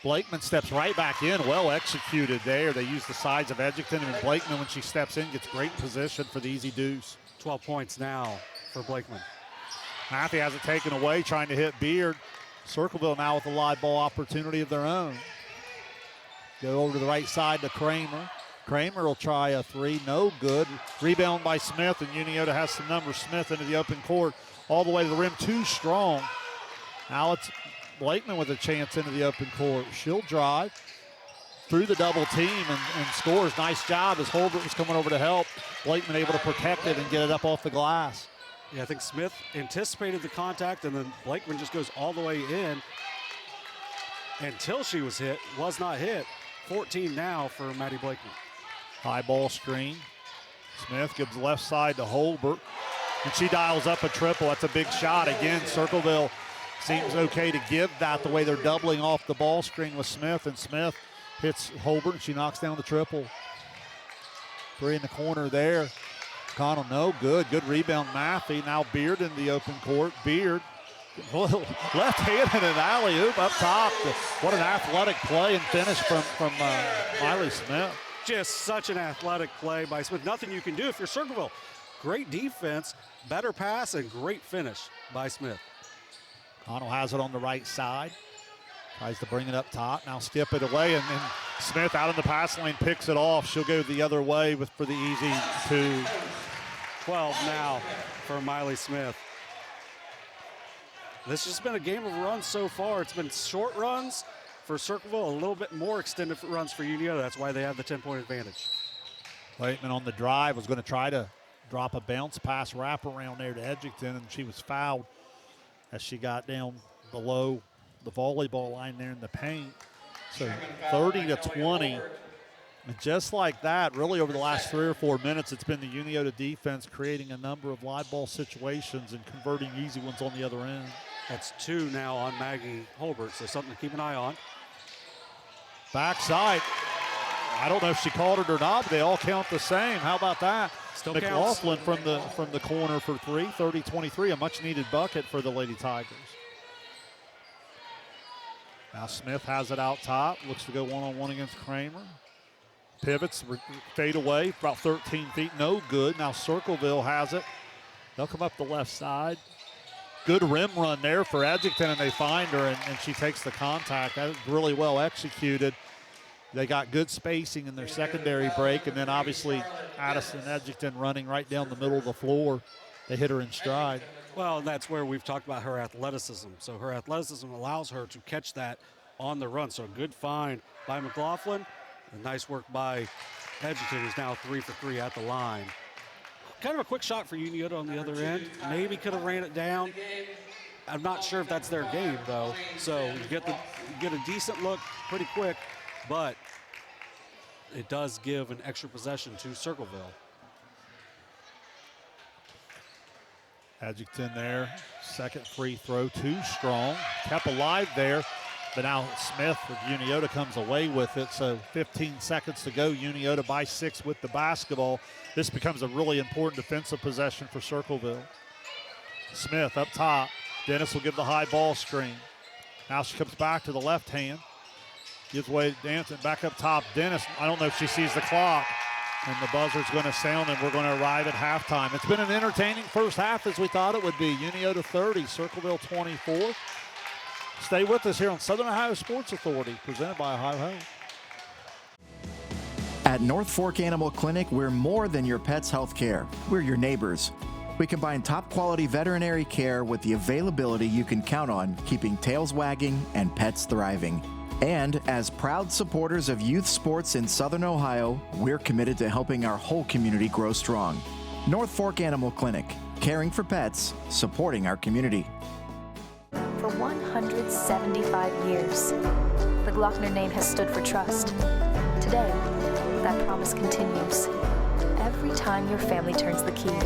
Speaker 15: Blakeman steps right back in. Well executed there. They use the sides of Edgington, and Blakeman, when she steps in, gets great position for the easy deuce.
Speaker 16: 12 points now for Blakeman.
Speaker 15: Matthew has it taken away, trying to hit Beard. Circleville now with a live ball opportunity of their own. Go over to the right side to Kramer. Kramer will try a three, no good. Rebound by Smith, and Unioto has some numbers. Smith into the open court, all the way to the rim, too strong. Now it's Blakeman with a chance into the open court. She'll drive through the double team and scores. Nice job as Holbert was coming over to help. Blakeman able to protect it and get it up off the glass.
Speaker 16: Yeah, I think Smith anticipated the contact, and then Blakeman just goes all the way in until she was hit. Was not hit. 14 now for Maddie Blakeman.
Speaker 15: High ball screen. Smith gives left side to Holbert, and she dials up a triple. That's a big shot. Again, Circleville seems okay to give that the way they're doubling off the ball screen with Smith, and Smith hits Holbert, and she knocks down the triple. Three in the corner there. Connell, no good. Good rebound, Maffey. Now Beard in the open court. Beard, left hand and an alley-oop up top. What an athletic play and finish from Miley Smith.
Speaker 16: Just such an athletic play by Smith. Nothing you can do if you're Circleville. Great defense, better pass, and great finish by Smith.
Speaker 15: Connell has it on the right side. Tries to bring it up top. Now skip it away, and then Smith out in the pass lane picks it off. She'll go the other way for the easy two.
Speaker 16: 12 now for Miley Smith. This has been a game of runs so far. It's been short runs for Circleville, a little bit more extended runs for Unioto. That's why they have the 10-point advantage.
Speaker 15: Blakeman on the drive was going to try to drop a bounce pass wraparound there to Edgington, and she was fouled as she got down below the volleyball line there in the paint. So 30-20. And just like that, really over the last 3 or 4 minutes, it's been the Unioto defense creating a number of live ball situations and converting easy ones on the other end.
Speaker 16: That's 2 now on Maggie Holbert, so something to keep an eye on.
Speaker 15: Backside. I don't know if she called it or not, but they all count the same. How about that?
Speaker 16: Still
Speaker 15: McLaughlin from the corner for three, 30-23, a much-needed bucket for the Lady Tigers. Now Smith has it out top, looks to go one-on-one against Kramer. Pivots, fade away, about 13 feet, no good. Now Circleville has it. They'll come up the left side. Good rim run there for Edgington, and they find her, and she takes the contact. That was really well executed. They got good spacing in their secondary break, and then obviously Addison Edgington running right down the middle of the floor. They hit her in stride.
Speaker 16: Well, that's where we've talked about her athleticism. So her athleticism allows her to catch that on the run. So a good find by McLaughlin. And nice work by Edgington, who's now 3 for 3 at the line. Kind of a quick shot for Unioto on the other end. Maybe could have ran it down. I'm not sure if that's their game, though. So you get a decent look pretty quick, but it does give an extra possession to Circleville.
Speaker 15: Edgington there, second free throw, too strong. Kept alive there, but now Smith of Unioto comes away with it. So 15 seconds to go. Unioto by 6 with the basketball. This becomes a really important defensive possession for Circleville. Smith up top. Dennis will give the high ball screen. Now she comes back to the left hand. Gives way to Danson, back up top. Dennis, I don't know if she sees the clock. And the buzzer's going to sound, and we're going to arrive at halftime. It's been an entertaining first half as we thought it would be. Unioto 30, Circleville 24. Stay with us here on Southern Ohio Sports Authority, presented by Ohio Health.
Speaker 4: At North Fork Animal Clinic, we're more than your pet's health care. We're your neighbors. We combine top-quality veterinary care with the availability you can count on, keeping tails wagging and pets thriving. And as proud supporters of youth sports in Southern Ohio, we're committed to helping our whole community grow strong. North Fork Animal Clinic, caring for pets, supporting our community.
Speaker 11: For 175 years, the Glockner name has stood for trust. Today, that promise continues. Every time your family turns the key.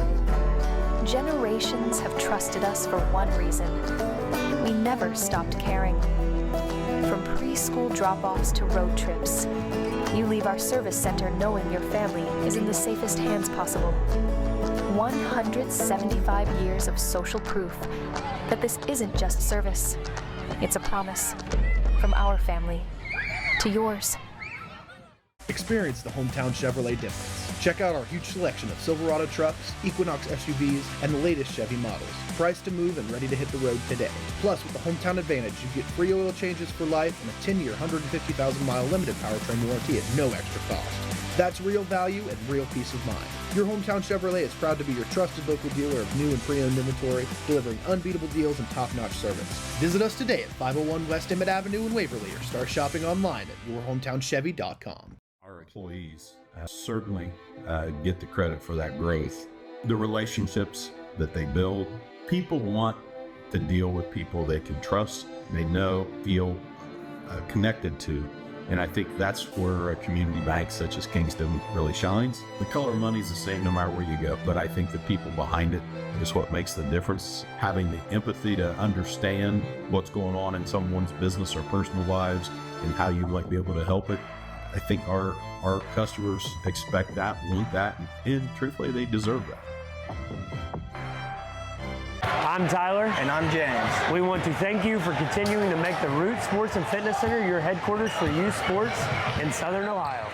Speaker 11: Generations have trusted us for one reason. We never stopped caring. From preschool drop-offs to road trips, you leave our service center knowing your family is in the safest hands possible. 175 years of social proof that this isn't just service. It's a promise from our family to yours.
Speaker 1: Experience the hometown Chevrolet difference. Check out our huge selection of Silverado trucks, Equinox SUVs, and the latest Chevy models. Priced to move and ready to hit the road today. Plus, with the Hometown Advantage, you get free oil changes for life and a 10-year, 150,000-mile limited powertrain warranty at no extra cost. That's real value and real peace of mind. Your hometown Chevrolet is proud to be your trusted local dealer of new and pre-owned inventory, delivering unbeatable deals and top-notch service. Visit us today at 501 West Emmett Avenue in Waverly or start shopping online at yourhometownchevy.com.
Speaker 19: Our employees certainly get the credit for that growth. The relationships that they build, people want to deal with people they can trust, they know, feel connected to. And I think that's where a community bank such as Kingston really shines. The color of money is the same no matter where you go, but I think the people behind it is what makes the difference. Having the empathy to understand what's going on in someone's business or personal lives and how you might be able to help it. I think our customers expect that, want that, and truthfully, they deserve that.
Speaker 14: I'm Tyler.
Speaker 7: And I'm James.
Speaker 14: We want to thank you for continuing to make the Root Sports and Fitness Center your headquarters for youth sports in Southern Ohio.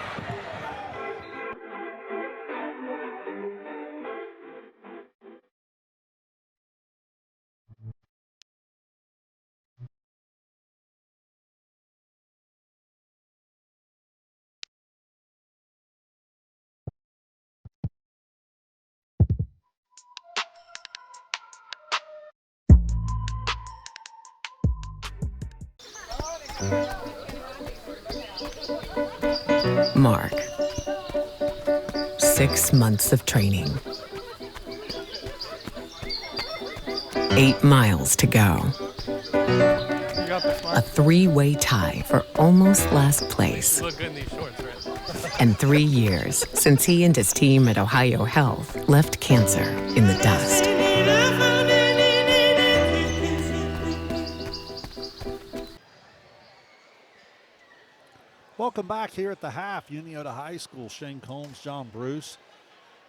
Speaker 3: Mark. 6 months of training. 8 miles to go. A 3-way tie for almost last place.
Speaker 9: You look good in these shorts, right?
Speaker 3: And 3 years since he and his team at Ohio Health left cancer in the dust.
Speaker 15: Welcome back here at the half. Unioto High School, Shane Combs, John Bruce,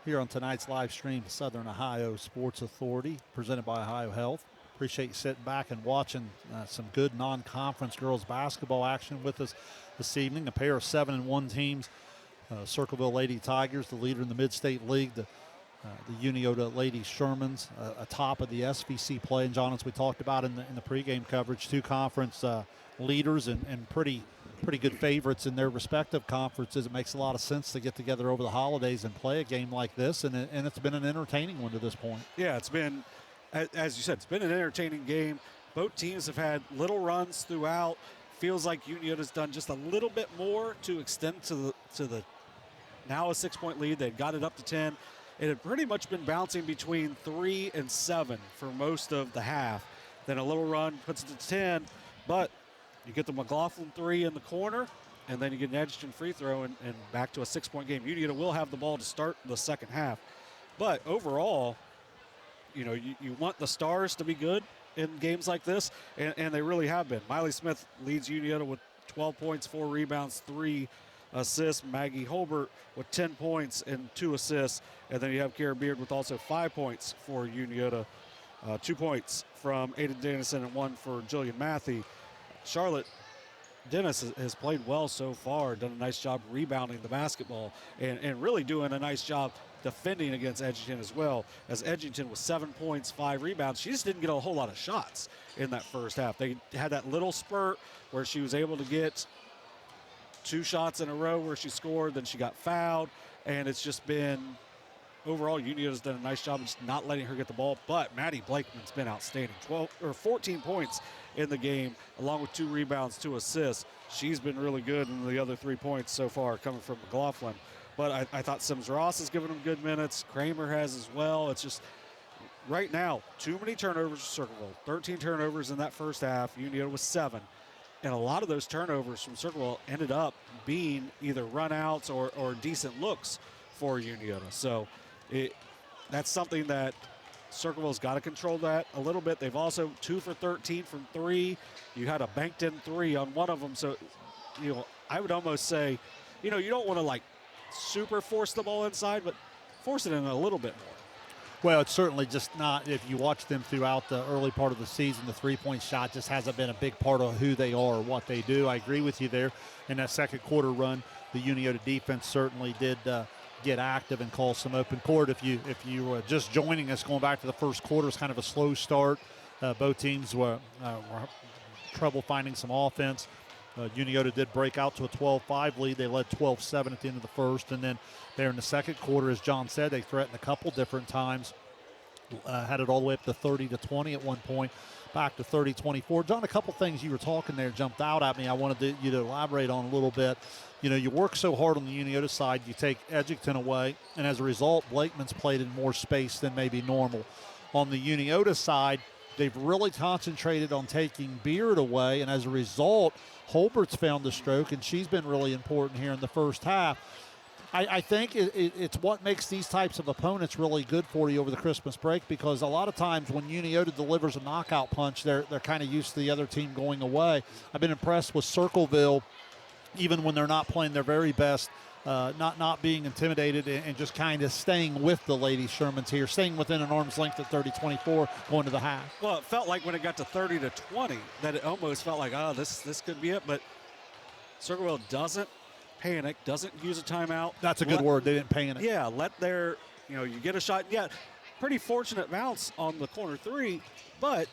Speaker 15: here on tonight's live stream, Southern Ohio Sports Authority, presented by Ohio Health. Appreciate you sitting back and watching some good non-conference girls basketball action with us this evening. A pair of 7-1 teams, Circleville Lady Tigers, the leader in the Mid-State League, the Unioto Lady Shermans, atop of the SVC play. And John, as we talked about in the pregame coverage, two conference leaders and pretty good favorites in their respective conferences. It makes a lot of sense to get together over the holidays and play a game like this, and it's been an entertaining one to this point.
Speaker 16: Yeah, it's been, as you said, it's been an entertaining game. Both teams have had little runs throughout. Feels like Unioto's done just a little bit more to extend to the now a 6-point lead. They'd got it up to 10. It had pretty much been bouncing between 3 and 7 for most of the half. Then a little run puts it to 10, but you get the McLaughlin 3 in the corner, and then you get an Edgerton free throw and back to a 6-point game. Unioto will have the ball to start the second half. But overall, you want the Stars to be good in games like this, and they really have been. Miley Smith leads Unioto with 12 points, 4 rebounds, 3 assists. Maggie Holbert with 10 points and 2 assists. And then you have Kara Beard with also 5 points for Unioto. 2 points from Aiden Dennison and 1 for Jillian Matthey. Charlotte Dennis has played well so far, done a nice job rebounding the basketball and really doing a nice job defending against Edgerton as well, as Edgerton with 7 points, 5 rebounds. She just didn't get a whole lot of shots in that first half. They had that little spurt where she was able to get 2 shots in a row where she scored, then she got fouled, and it's just been, overall, Unioto's done a nice job of just not letting her get the ball, but Maddie Blakeman's been outstanding. 14 points in the game, along with 2 rebounds, 2 assists. She's been really good in the other 3 points so far coming from McLaughlin. But I thought Sims Ross has given them good minutes. Kramer has as well. It's just, right now, too many turnovers for Circleville. 13 turnovers in that first half. Unioto was 7. And a lot of those turnovers from Circleville ended up being either run-outs or decent looks for Unioto. So that's something that Circleville's got to control that a little bit. They've also 2 for 13 from 3. You had a banked-in 3 on one of them. So, I would almost say, you don't want to, super force the ball inside, but force it in a little bit more.
Speaker 15: Well, it's certainly just not. If you watch them throughout the early part of the season, the three-point shot just hasn't been a big part of who they are or what they do. I agree with you there. In that second quarter run, the Unioto defense certainly did get active and call some open court. If you were just joining us, going back to the first quarter, it's kind of a slow start. Both teams were trouble finding some offense. Unioto did break out to a 12-5 lead. They led 12-7 at the end of the first. And then there in the second quarter, as John said, they threatened a couple different times. Had it all the way up to 30-20 at one point, back to 30-24. John, a couple things you were talking there jumped out at me. I wanted you to elaborate on a little bit. You know, you work so hard on the Unioto side, you take Edgington away, and as a result, Blakeman's played in more space than maybe normal. On the Unioto side, they've really concentrated on taking Beard away, and as a result, Holbert's found the stroke, and she's been really important here in the first half. I think it's what makes these types of opponents really good for you over the Christmas break, because a lot of times when Unioto delivers a knockout punch, they're kind of used to the other team going away. I've been impressed with Circleville, even when they're not playing their very best, not being intimidated and just kind of staying with the Lady Shermans here, staying within an arm's length at 30-24 going to the half.
Speaker 16: Well, it felt like when it got to 30-20 that it almost felt like, oh, this could be it. But Circleville doesn't panic, doesn't use a timeout.
Speaker 15: That's a good word. They didn't panic.
Speaker 16: Yeah, you get a shot. Yeah, pretty fortunate bounce on the corner three, but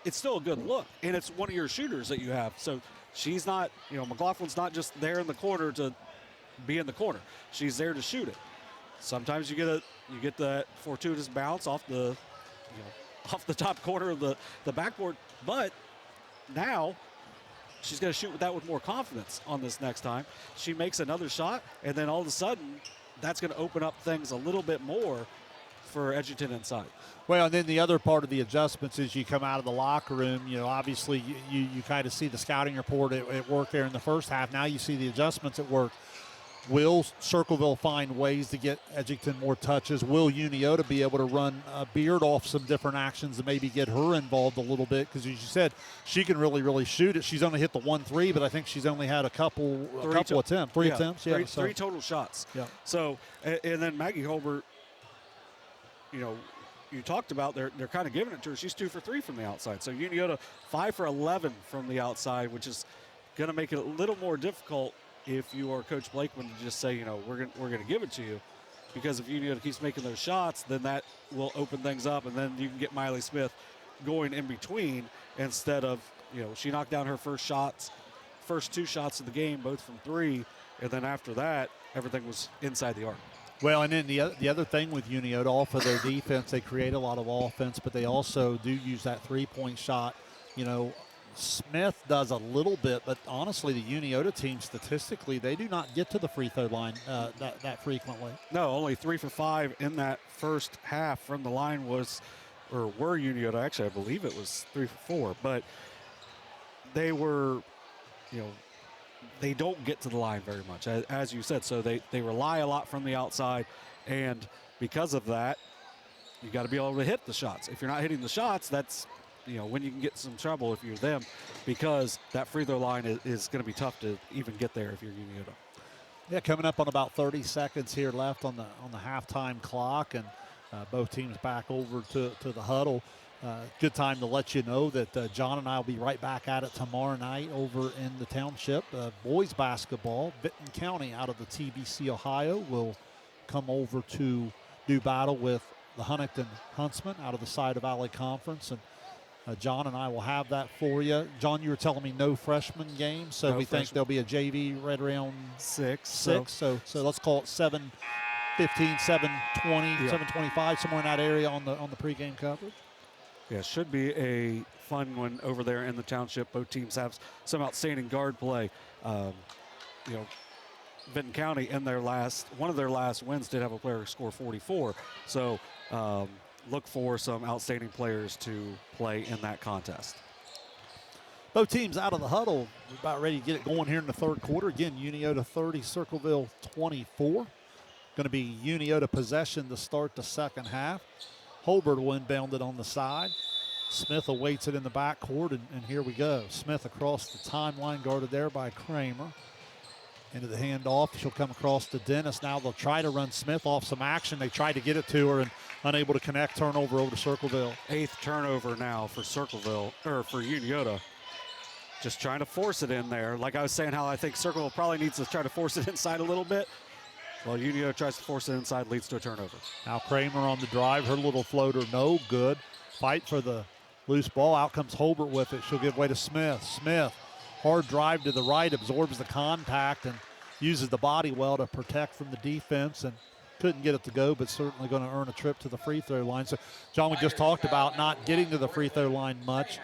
Speaker 16: it's still a good look. And it's one of your shooters that you have. So she's not, McLaughlin's not just there in the corner to be in the corner. She's there to shoot it. Sometimes you get that fortuitous bounce off the top corner of the backboard, but now she's going to shoot that with more confidence on this next time. She makes another shot, and then all of a sudden, that's going to open up things a little bit more for Edgington inside.
Speaker 15: Well, and then the other part of the adjustments is you come out of the locker room, obviously you kind of see the scouting report at work there in the first half. Now you see the adjustments at work. Will Circleville find ways to get Edgington more touches? Will Unioto be able to run Beard off some different actions and maybe get her involved a little bit? Because as you said, she can really, really shoot it. She's only hit the 1-3, but I think she's only had a couple attempts. Three attempts. Yeah,
Speaker 16: three total shots.
Speaker 15: Yeah.
Speaker 16: So, and then Maggie Holbert, you talked about they're kind of giving it to her. She's 2 for 3 from the outside. So Unioto 5 for 11 from the outside, which is going to make it a little more difficult if you are Coach Blakeman to just say, we're going to give it to you, because if Unioto keeps making those shots, then that will open things up, and then you can get Miley Smith going in between instead of, she knocked down her first 2 shots of the game, both from 3, and then after that, everything was inside the arc.
Speaker 15: Well, and then the other thing with Unioto, off of their defense, they create a lot of offense, but they also do use that three-point shot. Smith does a little bit, but honestly, the Unioto team, statistically, they do not get to the free throw line that frequently.
Speaker 16: No, only 3 for 5 in that first half from the line were Unioto. Actually, I believe it was 3 for 4, but they were, they don't get to the line very much, as you said. So they rely a lot from the outside, and because of that, you got to be able to hit the shots. If you're not hitting the shots, that's when you can get some trouble if you're them, because that free throw line is going to be tough to even get there if you're Unioto.
Speaker 15: Yeah, coming up on about 30 seconds here left on the halftime clock, and both teams back over to the huddle. Good time to let you know that John and I will be right back at it tomorrow night over in the township. Boys basketball, Benton County out of the TBC, Ohio, will come over to do battle with the Huntington Huntsmen out of the Side of Valley Conference, and John and I will have that for you. John, you were telling me no freshman game, so we think there'll be a JV right around 6. So let's call it 7:15, 7:20, 7:25, somewhere in that area on the pregame coverage.
Speaker 16: Yeah, should be a fun one over there in the township. Both teams have some outstanding guard play. Benton County in one of their last wins did have a player score 44. So look for some outstanding players to play in that contest.
Speaker 15: Both teams out of the huddle. We're about ready to get it going here in the third quarter. Again, Unioto 30, Circleville 24. Going to be Unioto possession to start the second half. Holbert will inbound it on the side. Smith awaits it in the backcourt, and here we go. Smith across the timeline, guarded there by Kramer. Into the handoff. She'll come across to Dennis. Now they'll try to run Smith off some action. They tried to get it to her and unable to connect. Turnover over to Circleville.
Speaker 16: 8th turnover now for Circleville, or for Unioto. Just trying to force it in there. Like I was saying, how I think Circleville probably needs to try to force it inside a little bit. Well, Unioto tries to force it inside, leads to a turnover.
Speaker 15: Now Kramer on the drive. Her little floater, no good. Fight for the loose ball. Out comes Holbert with it. She'll give way to Smith. Smith, hard drive to the right, absorbs the contact and uses the body well to protect from the defense, and couldn't get it to go, but certainly going to earn a trip to the free throw line. So, John, we just talked about not getting to the free throw line much.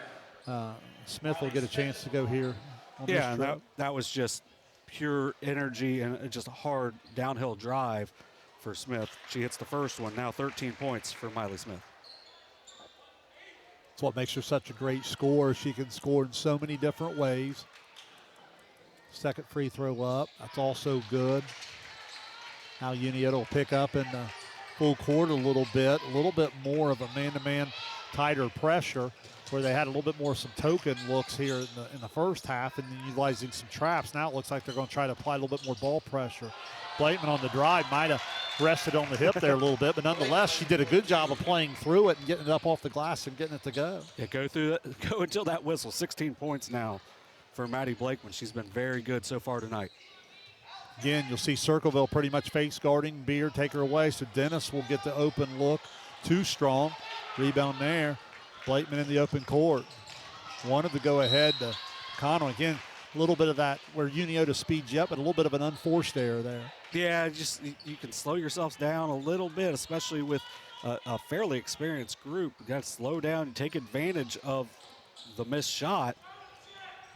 Speaker 15: Smith will get a chance to go here on this
Speaker 16: Yeah,
Speaker 15: trip.
Speaker 16: and that was just pure energy and just a hard downhill drive for Smith. She hits the first one. Now 13 points for Miley Smith.
Speaker 15: That's what makes her such a great scorer. She can score in so many different ways. Second free throw up. That's also good. Now Unioto will pick up in the full court a little bit more of a man-to-man tighter pressure, where they had a little bit more some token looks here in the first half and then utilizing some traps. Now it looks like they're going to try to apply a little bit more ball pressure. Blakeman on the drive might have rested on the hip there a little bit, but nonetheless, she did a good job of playing through it and getting it up off the glass and getting it to go.
Speaker 16: Yeah, go until that whistle. 16 points now for Maddie Blakeman. She's been very good so far tonight.
Speaker 15: Again, you'll see Circleville pretty much face guarding Beard, take her away, so Dennis will get the open look. Too strong. Rebound there. Blakeman in the open court. Wanted to go ahead to Connell. Again, a little bit of that where Unioto speeds you up, but a little bit of an unforced error there.
Speaker 16: Yeah, just you can slow yourselves down a little bit, especially with a fairly experienced group. You got to slow down and take advantage of the missed shot.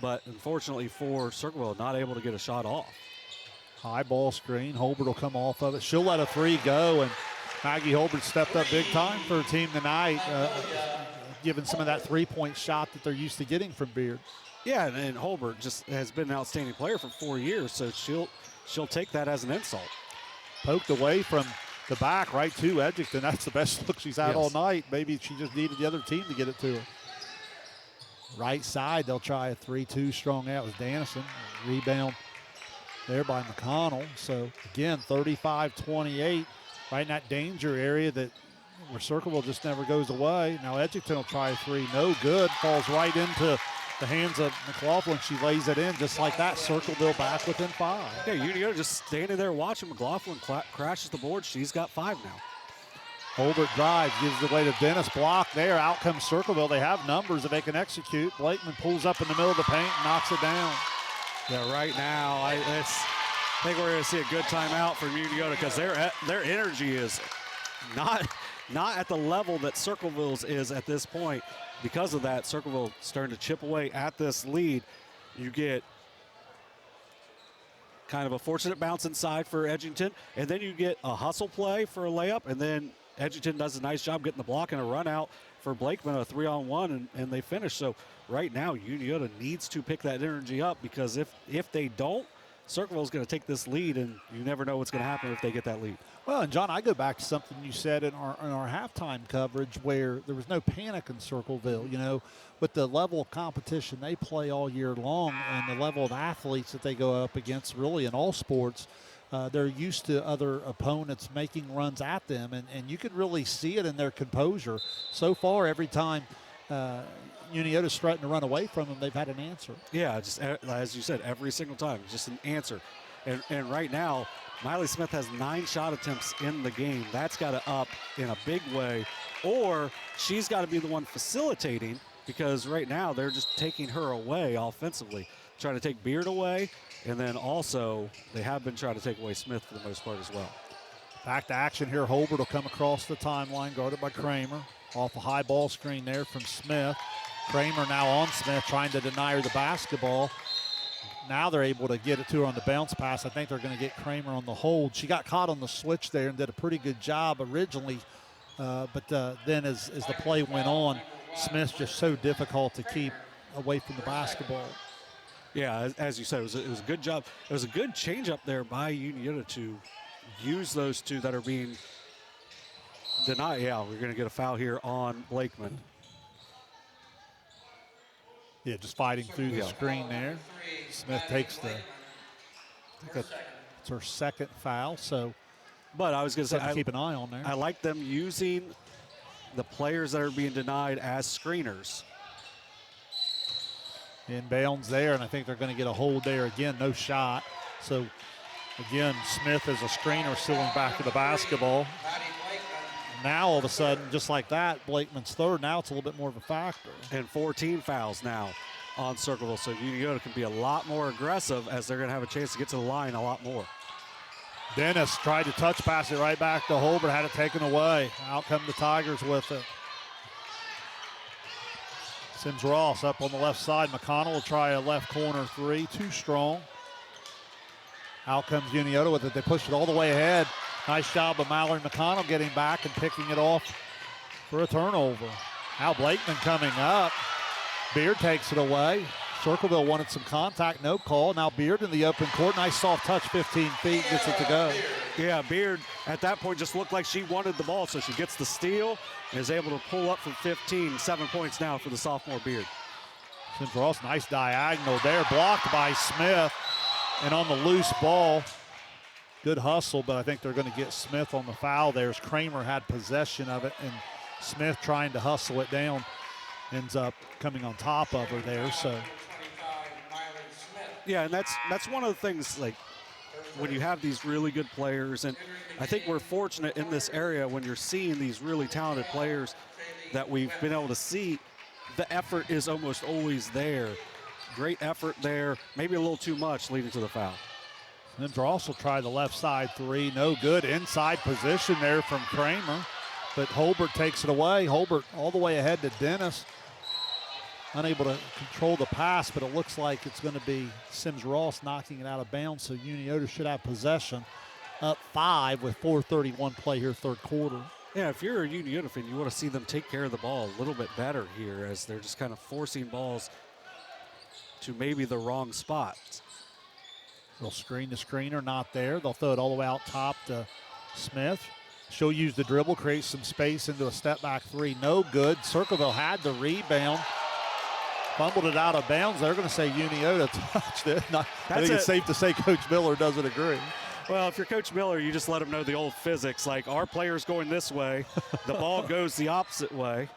Speaker 16: But unfortunately for Circleville, not able to get a shot off.
Speaker 15: High ball screen. Holbert will come off of it. She'll let a three go, and Maggie Holbert stepped up big time for her team tonight, giving some of that three-point shot that they're used to getting from Beard.
Speaker 16: Yeah, and Holbert just has been an outstanding player for 4 years, so she'll take that as an insult.
Speaker 15: Poked away from the back right to Edgington. That's the best look she's had all night. Maybe she just needed the other team to get it to her. Right side, they'll try a 3-2 strong out with Dannison. Rebound there by McConnell. So, again, 35-28, right in that danger area where Circleville just never goes away. Now Edgington will try a three. No good. Falls right into the hands of McLaughlin. She lays it in just like that. Circleville back within 5.
Speaker 16: Yeah, Unioto just standing there watching. McLaughlin crashes the board. She's got 5 now.
Speaker 15: Holbert drives, gives it away to Dennis. Block there. Out comes Circleville. They have numbers that they can execute. Blakeman pulls up in the middle of the paint and knocks it down.
Speaker 16: Yeah, right now, I think we're going to see a good timeout from Unioto because their energy is not at the level that Circleville's is at this point. Because of that, Circleville starting to chip away at this lead. You get kind of a fortunate bounce inside for Edgington, and then you get a hustle play for a layup, and then Edgington does a nice job getting the block and a run out for Blakeman, a 3-on-1, and they finish. So right now, Unioto needs to pick that energy up because if they don't, Circleville's going to take this lead, and you never know what's going to happen if they get that lead.
Speaker 15: Well, and John, I go back to something you said in our halftime coverage where there was no panic in Circleville, with the level of competition they play all year long and the level of athletes that they go up against really in all sports. They're used to other opponents making runs at them, and you can really see it in their composure. So far, every time Unioto's threatened to run away from them, they've had an answer.
Speaker 16: Yeah, just as you said, every single time, just an answer. And right now, Miley Smith has 9 shot attempts in the game. That's got to up in a big way, or she's got to be the one facilitating because right now they're just taking her away offensively, trying to take Beard away, and then also they have been trying to take away Smith for the most part as well.
Speaker 15: Back to action here. Holbert will come across the timeline, guarded by Kramer. Off a high ball screen there from Smith. Kramer now on Smith, trying to deny her the basketball. Now they're able to get it to her on the bounce pass. I think they're going to get Kramer on the hold. She got caught on the switch there and did a pretty good job originally. But then as the play went on, Smith's just so difficult to keep away from the basketball.
Speaker 16: Yeah, as you said, it was a good job. It was a good change up there by Unioto to use those two that are being denied. Yeah, we're going to get a foul here on Blakeman.
Speaker 15: Yeah, just fighting through the screen there. Smith takes the I think it's her second foul, so.
Speaker 16: But I was going to say,
Speaker 15: keep an eye on there.
Speaker 16: I like them using the players that are being denied as screeners.
Speaker 15: Inbounds there, and I think they're going to get a hold there again. No shot. So, again, Smith as a screener sealing back to the basketball. Now, all of a sudden, just like that, Blakeman's third. Now it's a little bit more of a factor.
Speaker 16: And 14 fouls now on Circleville. So Unioto can be a lot more aggressive as they're going to have a chance to get to the line a lot more.
Speaker 15: Dennis tried to touch pass it right back to Holbert, had it taken away. Out come the Tigers with it. Sims Ross up on the left side. McConnell will try a left corner three, too strong. Out comes Unioto with it. They push it all the way ahead. Nice job of Mallory McConnell getting back and picking it off for a turnover. Now Blakeman coming up. Beard takes it away. Circleville wanted some contact, no call. Now Beard in the open court. Nice soft touch, 15 feet, gets it to go.
Speaker 16: Yeah, Beard at that point just looked like she wanted the ball, so she gets the steal and is able to pull up from 15. 7 points now for the sophomore Beard.
Speaker 15: Sims Ross, nice diagonal there, blocked by Smith. And on the loose ball, good hustle, but I think they're going to get Smith on the foul there as Kramer had possession of it, and Smith trying to hustle it down ends up coming on top of her there. So
Speaker 16: yeah, and that's one of the things, like when you have these really good players, and I think we're fortunate in this area when you're seeing these really talented players that we've been able to see, the effort is almost always there. Great effort there, maybe a little too much leading to the foul.
Speaker 15: And then also try the left side three, no good. Inside position there from Kramer, but Holbert takes it away. Holbert all the way ahead to Dennis. Unable to control the pass, but it looks like it's going to be Sims Ross knocking it out of bounds, so Unioto should have possession. Up 5 with 4:31 play here, third quarter.
Speaker 16: Yeah, if you're a Unioto fan, you want to see them take care of the ball a little bit better here as they're just kind of forcing balls to maybe the wrong spot.
Speaker 15: They'll screen the screener, not there. They'll throw it all the way out top to Smith. She'll use the dribble, create some space into a step back three. No good. Circleville had the rebound. Fumbled it out of bounds. They're going to say Unioto touched it. I think it's safe to say Coach Miller doesn't agree.
Speaker 16: Well, if you're Coach Miller, you just let him know the old physics. Like, our player's going this way. The ball goes the opposite way.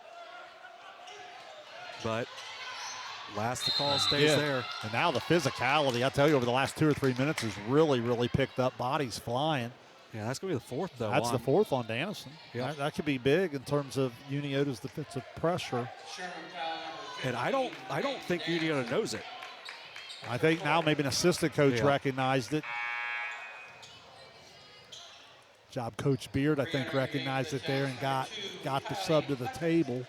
Speaker 16: But last the call stays there.
Speaker 15: And now the physicality, I tell you, over the last 2 or 3 minutes has really, really picked up. Bodies flying.
Speaker 16: Yeah, that's going to be the fourth, though.
Speaker 15: That's the fourth on Dannison.
Speaker 16: Yeah.
Speaker 15: That could be big in terms of Unioto's defensive pressure.
Speaker 16: And I don't think Unioto knows it.
Speaker 15: I think now maybe an assistant coach recognized it. Job Coach Beard, I think, recognized it there and got the sub to the table.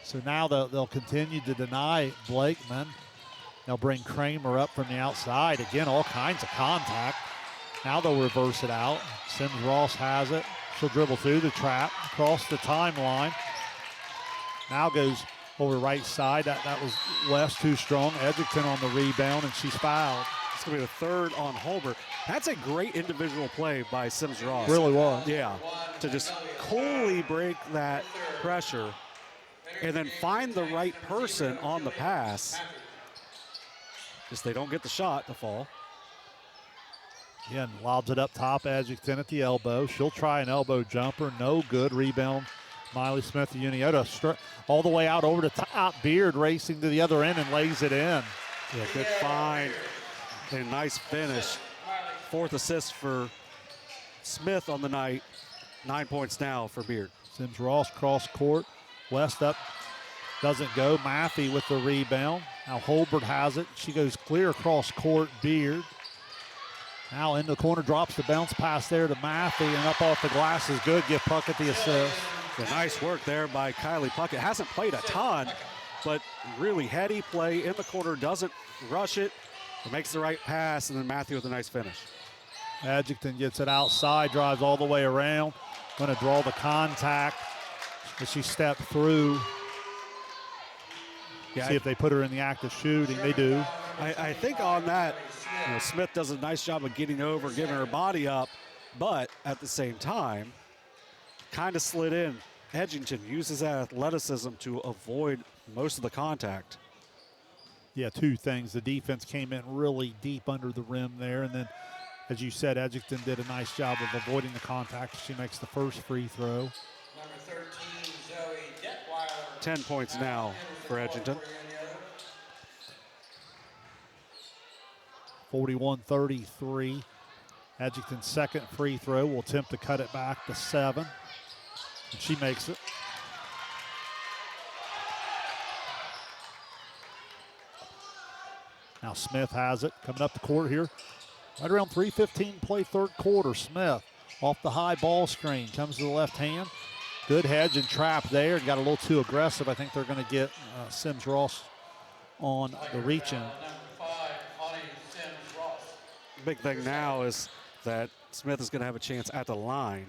Speaker 15: So now they'll continue to deny Blakeman. They'll bring Kramer up from the outside. Again, all kinds of contact. Now they'll reverse it out. Sims Ross has it. She'll dribble through the trap, across the timeline. Now goes over right side. That was West too strong. Edgerton on the rebound, and she's fouled.
Speaker 16: It's going to be the third on Holbert. That's a great individual play by Sims Ross.
Speaker 15: Really was.
Speaker 16: Yeah, to just coolly break that pressure and then find the right person on the pass. Just they don't get the shot to fall.
Speaker 15: Again, lobs it up top, Edgerton at the elbow. She'll try an elbow jumper, no good. Rebound, Miley Smith to Unioto. All the way out over to top. Beard racing to the other end and lays it in.
Speaker 16: Yeah, good find and nice finish. Fourth assist for Smith on the night. 9 points now for Beard.
Speaker 15: Sims Ross cross court. West up, doesn't go. Maffey with the rebound. Now Holbert has it. She goes clear across court. Beard. Now in the corner, drops the bounce pass there to Maffey, and up off the glass is good. Give Puckett the assist.
Speaker 16: Yeah, nice work there by Kylie Puckett. Hasn't played a ton, but really heady play in the corner. Doesn't rush it. Makes the right pass, and then Matthew with a nice finish.
Speaker 15: Edgerton gets it outside, drives all the way around. Going to draw the contact as she stepped through.
Speaker 16: Yeah,
Speaker 15: see if they put her in the act of shooting. They do.
Speaker 16: I think on that, Smith does a nice job of getting over, giving her body up, but at the same time, kind of slid in. Edgerton uses that athleticism to avoid most of the contact.
Speaker 15: Yeah, two things. The defense came in really deep under the rim there, and then, as you said, Edgington did a nice job of avoiding the contact. She makes the first free throw.
Speaker 17: Number 13, Zoe Detweiler.
Speaker 16: 10 points now for Edgington.
Speaker 15: 41-33. Edgington's second free throw will attempt to cut it back to 7. And she makes it. Now Smith has it, coming up the court here. Right around 3:15 play, third quarter. Smith off the high ball screen, comes to the left hand. Good hedge and trap there. Got a little too aggressive. I think they're going to get Sims Ross on the reach in.
Speaker 16: Big thing now is that Smith is going to have a chance at the line.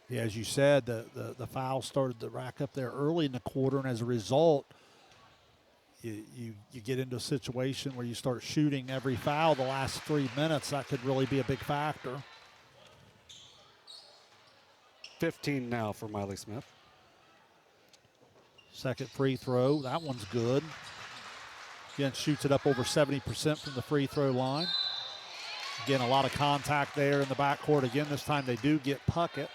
Speaker 15: Yeah, as you said, the foul started to rack up there early in the quarter, and as a result, you get into a situation where you start shooting every foul the last 3 minutes. That could really be a big factor.
Speaker 16: 15 now for Miley Smith.
Speaker 15: Second free throw, that one's good. Again, shoots it up over 70% from the free throw line. Again, a lot of contact there in the backcourt. Again, this time they do get Puckett.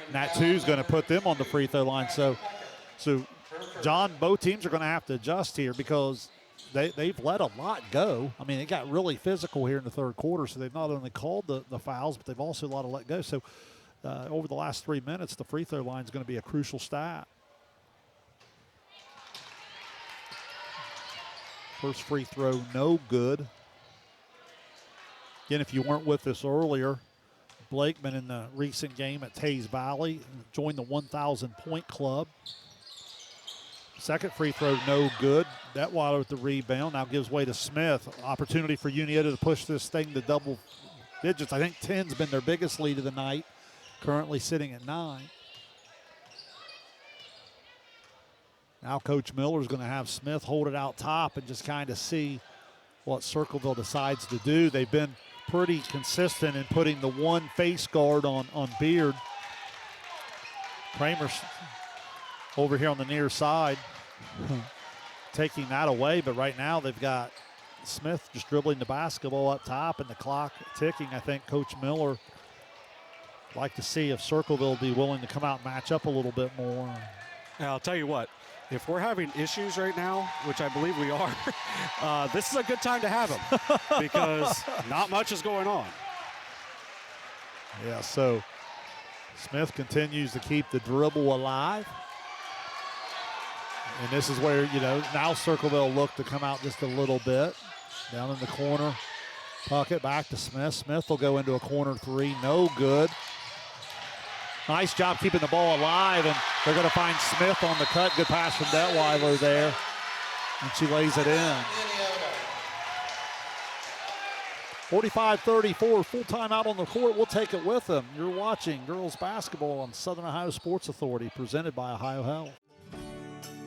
Speaker 15: And that too is going to put them on the free throw line. So John, both teams are going to have to adjust here because they've let a lot go. I mean, it got really physical here in the third quarter, so they've not only called the fouls, but they've also a lot of let go. So over the last 3 minutes, the free throw line is going to be a crucial stat. First free throw, no good. Again, if you weren't with us earlier, Blakeman in the recent game at Tays Valley joined the 1,000-point club. Second free throw, no good. Detweiler with the rebound. Now gives way to Smith. Opportunity for Unioto to push this thing to double digits. I think 10's been their biggest lead of the night, currently sitting at 9. Now Coach Miller's going to have Smith hold it out top and just kind of see what Circleville decides to do. They've been pretty consistent in putting the one face guard on Beard. Kramer's over here on the near side taking that away, but right now they've got Smith just dribbling the basketball up top and the clock ticking. I think Coach Miller would like to see if Circleville will be willing to come out and match up a little bit more.
Speaker 16: Now, I'll tell you what, if we're having issues right now, which I believe we are, this is a good time to have them because not much is going on.
Speaker 15: Yeah, so Smith continues to keep the dribble alive. And this is where, now Circleville look to come out just a little bit. Down in the corner, Puckett back to Smith. Smith will go into a corner three, no good. Nice job keeping the ball alive, and they're going to find Smith on the cut. Good pass from Detweiler there, and she lays it in. 45-34, full time out on the court. We'll take it with them. You're watching girls basketball on Southern Ohio Sports Authority, presented by Ohio Health.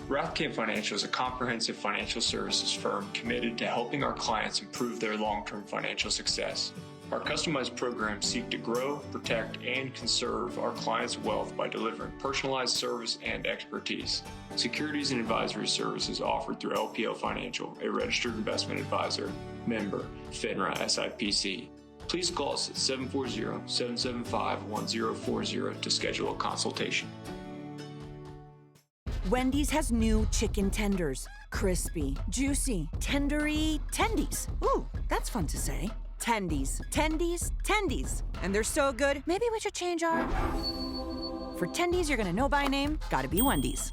Speaker 6: Rathkamp Financial is a comprehensive financial services firm committed to helping our clients improve their long-term financial success. Our customized programs seek to grow, protect, and conserve our clients' wealth by delivering personalized service and expertise. Securities and advisory services offered through LPL Financial, a registered investment advisor, member, FINRA SIPC. Please call us at 740-775-1040 to schedule a consultation.
Speaker 13: Wendy's has new chicken tenders. Crispy, juicy, tendery tendies. Ooh, that's fun to say. Tendies, tendies, tendies. And they're so good, maybe we should change our... For tendies you're gonna know by name, gotta be Wendy's.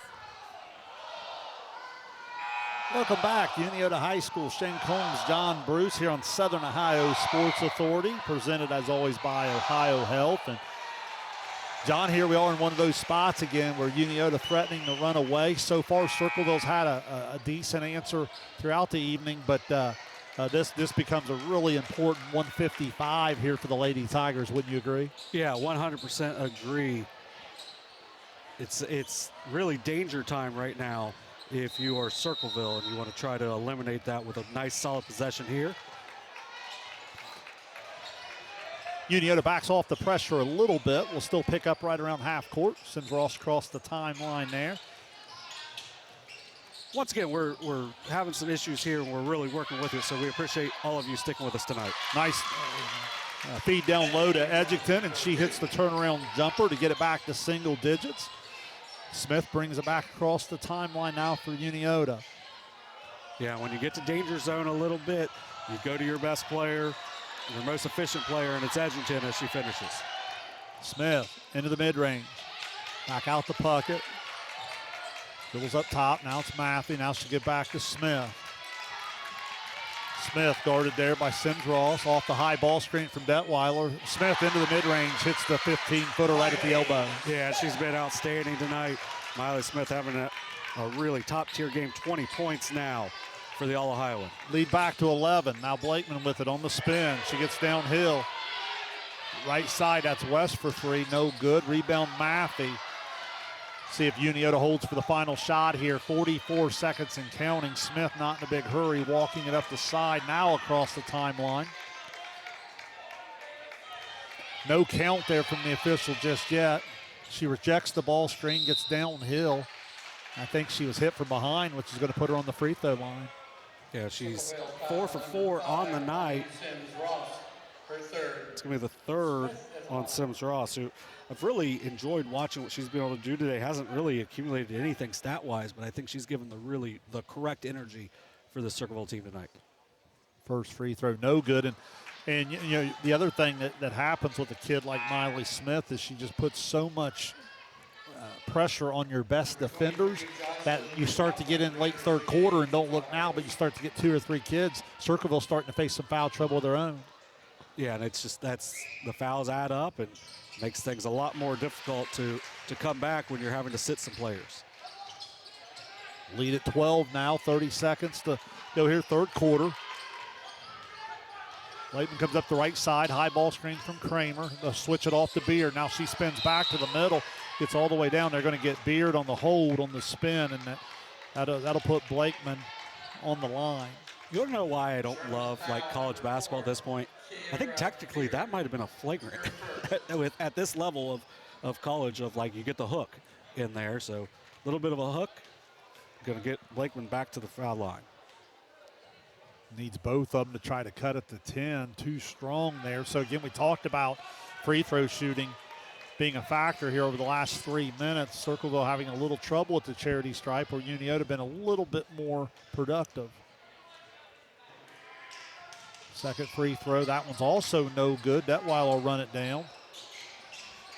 Speaker 15: Welcome back, Unioto High School. Shane Combs, John Bruce here on Southern Ohio Sports Authority, presented as always by Ohio Health. And John, here we are in one of those spots again where Unioto threatening to run away. So far, Circleville's had a decent answer throughout the evening, but this becomes a really important 155 here for the Lady Tigers. Wouldn't you agree?
Speaker 16: Yeah, 100% agree. It's really danger time right now if you are Circleville and you want to try to eliminate that with a nice solid possession here.
Speaker 15: Unioto backs off the pressure a little bit. Will still pick up right around half court. Sends Ross across the timeline there.
Speaker 16: once again, we're having some issues here, and we're really working with it, so we appreciate all of you sticking with us tonight.
Speaker 15: Nice feed down low to Edgington, and she hits the turnaround jumper to get it back to single digits. Smith brings it back across the timeline now for Unioto.
Speaker 16: Yeah, when you get to danger zone a little bit, you go to your best player, your most efficient player, and it's Edgington as she finishes.
Speaker 15: Smith into the mid-range. Back out the pocket. Dribbles up top. Now it's Matthew. Now she'll get back to Smith. Smith guarded there by Sims Ross. Off the high ball screen from Detweiler. Smith into the mid-range. Hits the 15-footer right at the elbow.
Speaker 16: Yeah, she's been outstanding tonight. Miley Smith having a really top-tier game. 20 points now for the All-Ohioan.
Speaker 15: Lead back to 11. Now Blakeman with it on the spin. She gets downhill. Right side, that's West for three. No good. Rebound Maffey. See if Unioto holds for the final shot here. 44 seconds and counting. Smith not in a big hurry, walking it up the side now across the timeline. No count there from the official just yet. She rejects the ball screen, gets downhill. I think she was hit from behind, which is going to put her on the free throw line.
Speaker 16: Yeah, she's 4 for 4 on the night. It's going to be the third on Sims Ross, who I've really enjoyed watching what she's been able to do today. Hasn't really accumulated anything stat-wise, but I think she's given the correct energy for the Circleville team tonight.
Speaker 15: First free throw, no good. And you know, the other thing that happens with a kid like Miley Smith is she just puts so much pressure on your best defenders that you start to get in late third quarter and don't look now, but you start to get 2 or 3 kids. Circleville starting to face some foul trouble of their own.
Speaker 16: Yeah, and it's just the fouls add up and makes things a lot more difficult to come back when you're having to sit some players.
Speaker 15: Lead at 12 now, 30 seconds to go here, third quarter. Layton comes up the right side, high ball screen from Kramer. They'll switch it off to Beard. Now she spins back to the middle, gets all the way down. They're going to get Beard on the hold on the spin, and that'll put Blakeman on the line.
Speaker 16: You want to know why I don't love college basketball at this point? I think technically that might have been a flagrant at this level of college of you get the hook in there. So a little bit of a hook. Going to get Blakeman back to the foul line.
Speaker 15: Needs both of them to try to cut it to 10. Too strong there. So again, we talked about free throw shooting being a factor here over the last 3 minutes. Circleville having a little trouble at the charity stripe, where Unioto been a little bit more productive. Second free throw, that one's also no good. Detweiler will run it down.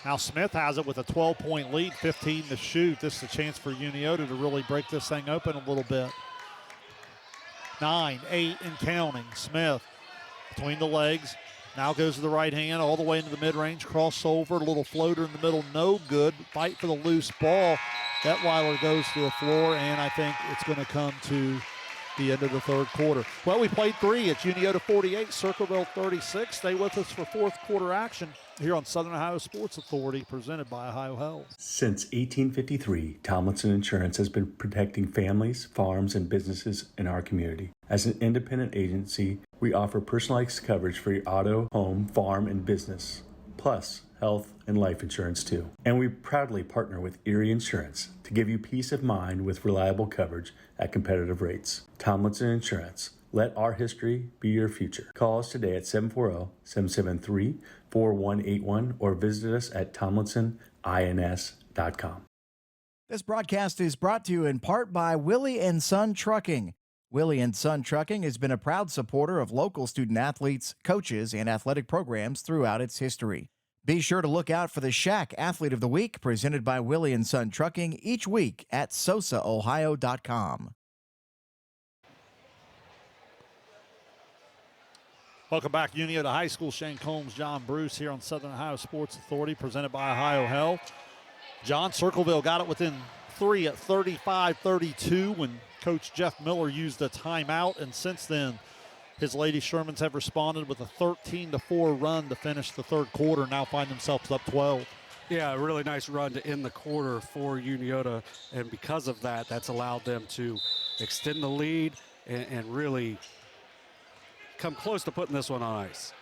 Speaker 15: Now Smith has it with a 12-point lead, 15 to shoot. This is a chance for Unioto to really break this thing open a little bit. 9, 8, and counting. Smith between the legs. Now goes to the right hand, all the way into the mid-range. Crossover, a little floater in the middle, no good. Fight for the loose ball. Detweiler goes to the floor, and I think it's going to come to the end of the third quarter. Well, we played 3. It's Unioto 48, Circleville 36. Stay with us for fourth quarter action here on Southern Ohio Sports Authority, presented by Ohio Health.
Speaker 5: Since 1853, Tomlinson Insurance has been protecting families, farms, and businesses in our community. As an independent agency, we offer personalized coverage for your auto, home, farm, and business, plus health and life insurance too. And we proudly partner with Erie Insurance to give you peace of mind with reliable coverage at competitive rates. Tomlinson Insurance. Let our history be your future. Call us today at 740-773-4181 or visit us at tomlinsonins.com.
Speaker 4: This broadcast is brought to you in part by Willie & Son Trucking. Willie & Son Trucking has been a proud supporter of local student-athletes, coaches, and athletic programs throughout its history. Be sure to look out for the Shack Athlete of the Week presented by Willie & Son Trucking each week at SOSAOhio.com.
Speaker 15: Welcome back, Unioto High School. Shane Combs, John Bruce here on Southern Ohio Sports Authority, presented by Ohio Health. John, Circleville got it within 3 at 35-32 when Coach Jeff Miller used a timeout, and since then, his Lady Shermans have responded with a 13-4 run to finish the third quarter, now find themselves up 12.
Speaker 16: Yeah, a really nice run to end the quarter for Unioto, and because of that, that's allowed them to extend the lead and really come close to putting this one on ice.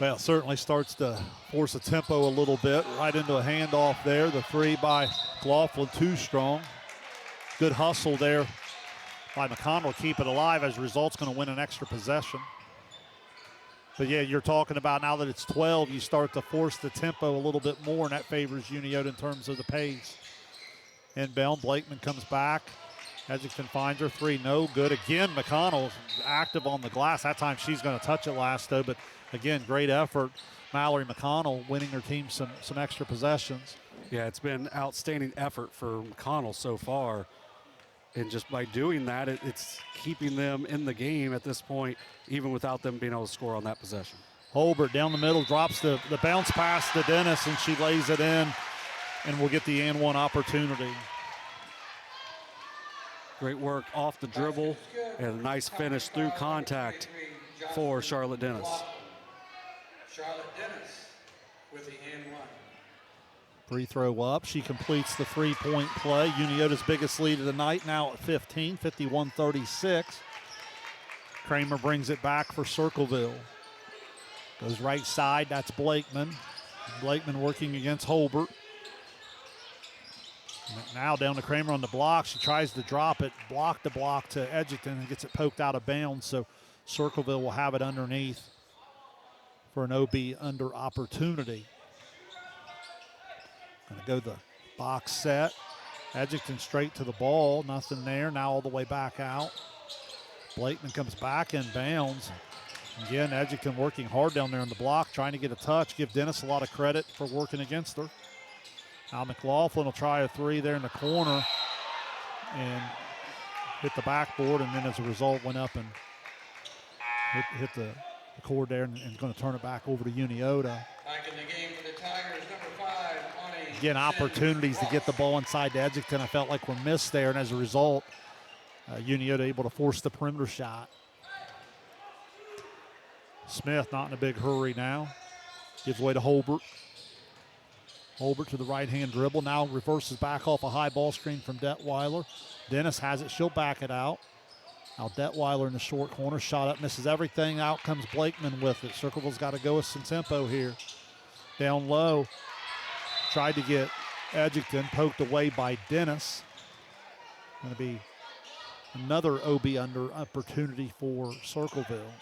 Speaker 15: Well, certainly starts to force a tempo a little bit. Right into a handoff there. The 3 by Laughlin, too strong. Good hustle there by McConnell to keep it alive. As a result, it's going to win an extra possession. But yeah, you're talking about now that it's 12, you start to force the tempo a little bit more, and that favors Unioto in terms of the pace. Inbound, Blakeman comes back. Edgington finds her three, no good. Again, McConnell active on the glass. That time she's going to touch it last, though, but again, great effort. Mallory McConnell winning her team some extra possessions.
Speaker 16: Yeah, it's been outstanding effort for McConnell so far. And just by doing that, it's keeping them in the game at this point, even without them being able to score on that possession.
Speaker 15: Holbert down the middle, drops the bounce pass to Dennis, and she lays it in, and we'll get the and one opportunity.
Speaker 16: Great work off the dribble, and a nice finish through contact for Charlotte Dennis.
Speaker 17: Charlotte Dennis with the and one.
Speaker 15: Free throw up. She completes the three-point play. Unioto's biggest lead of the night now at 15, 51-36. Kramer brings it back for Circleville. Goes right side, that's Blakeman. Blakeman working against Holbert. Now down to Kramer on the block. She tries to drop it, block to Edgington, and gets it poked out of bounds. So Circleville will have it underneath for an OB under opportunity. Gonna go the box set. Edgington straight to the ball, nothing there. Now all the way back out. Blakeman comes back in bounds. Again, Edgington working hard down there on the block, trying to get a touch. Give Dennis a lot of credit for working against her. Now McLaughlin will try a three there in the corner and hit the backboard, and then as a result went up and hit the cord there and going to turn it back over to Unioto.
Speaker 17: Back in the game for the Tigers, number 5, Bonnie.
Speaker 15: Again, opportunities to get the ball inside to Edgington I felt like were missed there, and as a result, Unioto able to force the perimeter shot. Smith not in a big hurry now. Gives way to Holbert. Holbert to the right-hand dribble. Now reverses back off a high ball screen from Detweiler. Dennis has it. She'll back it out. Now Detweiler in the short corner. Shot up, misses everything. Out comes Blakeman with it. Circleville's got to go with some tempo here. Down low. Tried to get Edgington. Poked away by Dennis. Going to be another OB under opportunity for Circleville.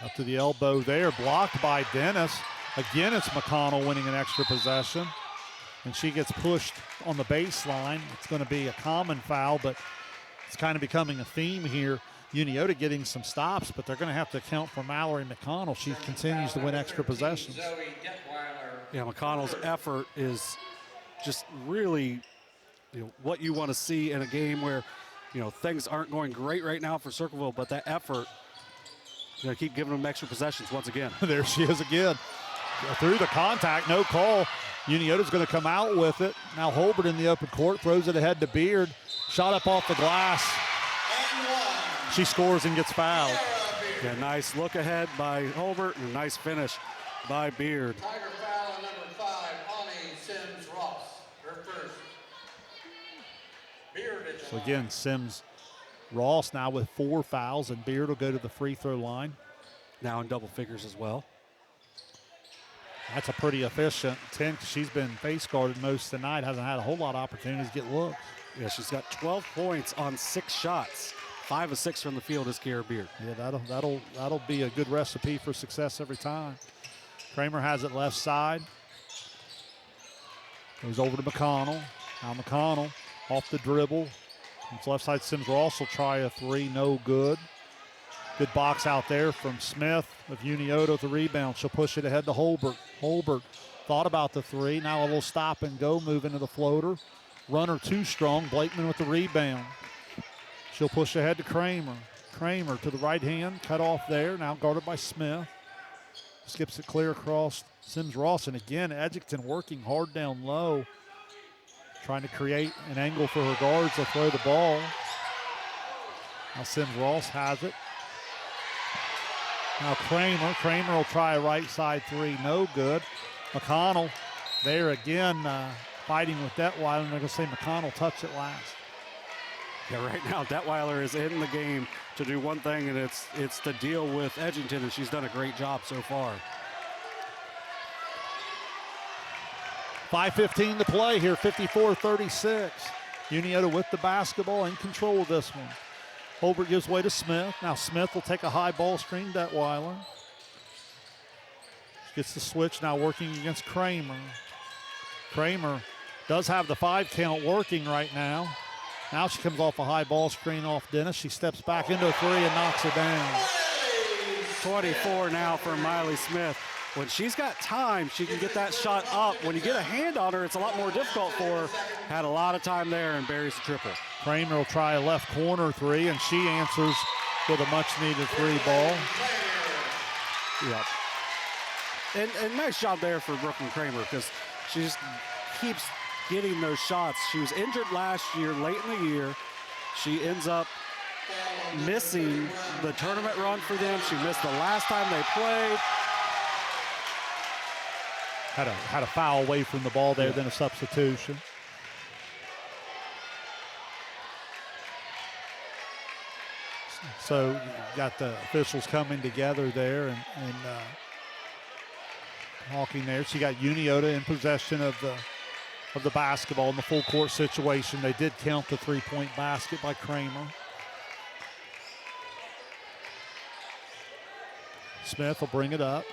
Speaker 15: Up to the elbow there, blocked by Dennis. Again, it's McConnell winning an extra possession. And she gets pushed on the baseline. It's going to be a common foul, but it's kind of becoming a theme here. Unioto getting some stops, but they're going to have to account for Mallory McConnell. She continues to win extra possessions.
Speaker 16: Yeah, McConnell's effort is just really what you want to see in a game where things aren't going great right now for Circleville, but that effort, keep giving them extra possessions once again.
Speaker 15: There she is again. Through the contact, no call. Unioto's going to come out with it. Now Holbert in the open court, throws it ahead to Beard. Shot up off the glass. She scores and gets fouled.
Speaker 16: Yeah, nice look ahead by Holbert and a nice finish by Beard.
Speaker 17: Tiger foul on number 5, Bonnie Sims Ross. Her first. Beard is
Speaker 15: So again, Sims Ross now with 4 fouls, and Beard will go to the free throw line.
Speaker 16: Now in double figures as well.
Speaker 15: That's a pretty efficient 10. She's been face guarded most tonight, hasn't had a whole lot of opportunities to get looks.
Speaker 16: Yeah, she's got 12 points on 6 shots. 5 of 6 from the field is Kiera Beard.
Speaker 15: Yeah, that'll be a good recipe for success every time. Kramer has it left side. Goes over to McConnell. Now McConnell off the dribble. It's left side. Sims Ross will try a three, no good. Good box out there from Smith of Unioto with the rebound. She'll push it ahead to Holbert. Holbert thought about the three. Now a little stop and go move into the floater. Runner too strong. Blakeman with the rebound. She'll push ahead to Kramer. Kramer to the right hand, cut off there. Now guarded by Smith. Skips it clear across Sims Ross. And again, Edgington working hard down low. Trying to create an angle for her guards to throw the ball. Now Sims Ross has it. Now Kramer will try a right side three, no good. McConnell there again, fighting with Detweiler, and they're going to say McConnell touched it last.
Speaker 16: Yeah, right now Detweiler is in the game to do one thing, and it's to deal with Edgington, and she's done a great job so far.
Speaker 15: 5:15 to play here, 54-36. Unioto with the basketball, in control of this one. Holbert gives way to Smith. Now Smith will take a high ball screen, Detweiler. Gets the switch, now working against Kramer. Kramer does have the 5 count working right now. Now she comes off a high ball screen off Dennis. She steps back into a 3 and knocks it down.
Speaker 16: 24 now for Miley Smith. When she's got time, she can get that shot up. When you get a hand on her, it's a lot more difficult for her. Had a lot of time there and buries the triple.
Speaker 15: Kramer will try a left corner 3, and she answers with a much-needed 3 ball.
Speaker 16: Yep. And nice job there for Brooklyn Kramer, because she just keeps getting those shots. She was injured last year, late in the year. She ends up missing the tournament run for them. She missed the last time they played.
Speaker 15: Had a foul away from the ball there, then a substitution. So you got the officials coming together there and talking there. So you got Unioto in possession of the basketball in the full court situation. They did count the 3-point basket by Kramer. Smith will bring it up.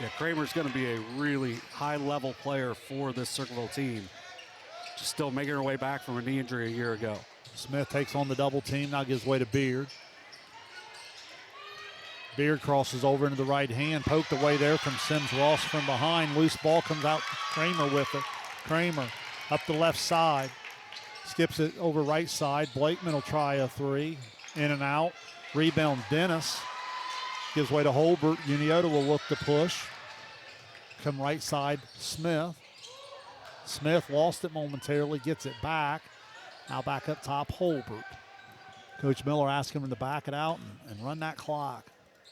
Speaker 16: Yeah, Kramer's going to be a really high-level player for this Circleville team. Just still making her way back from a knee injury a year ago.
Speaker 15: Smith takes on the double team, now gives way to Beard. Beard crosses over into the right hand, poked away there from Sims Ross from behind. Loose ball comes out, Kramer with it. Kramer up the left side, skips it over right side. Blakeman will try a 3, in and out. Rebound Dennis. Gives way to Holbert. Unioto will look to push. Come right side, Smith. Smith lost it momentarily, gets it back. Now back up top, Holbert. Coach Miller asking him to back it out and run that clock.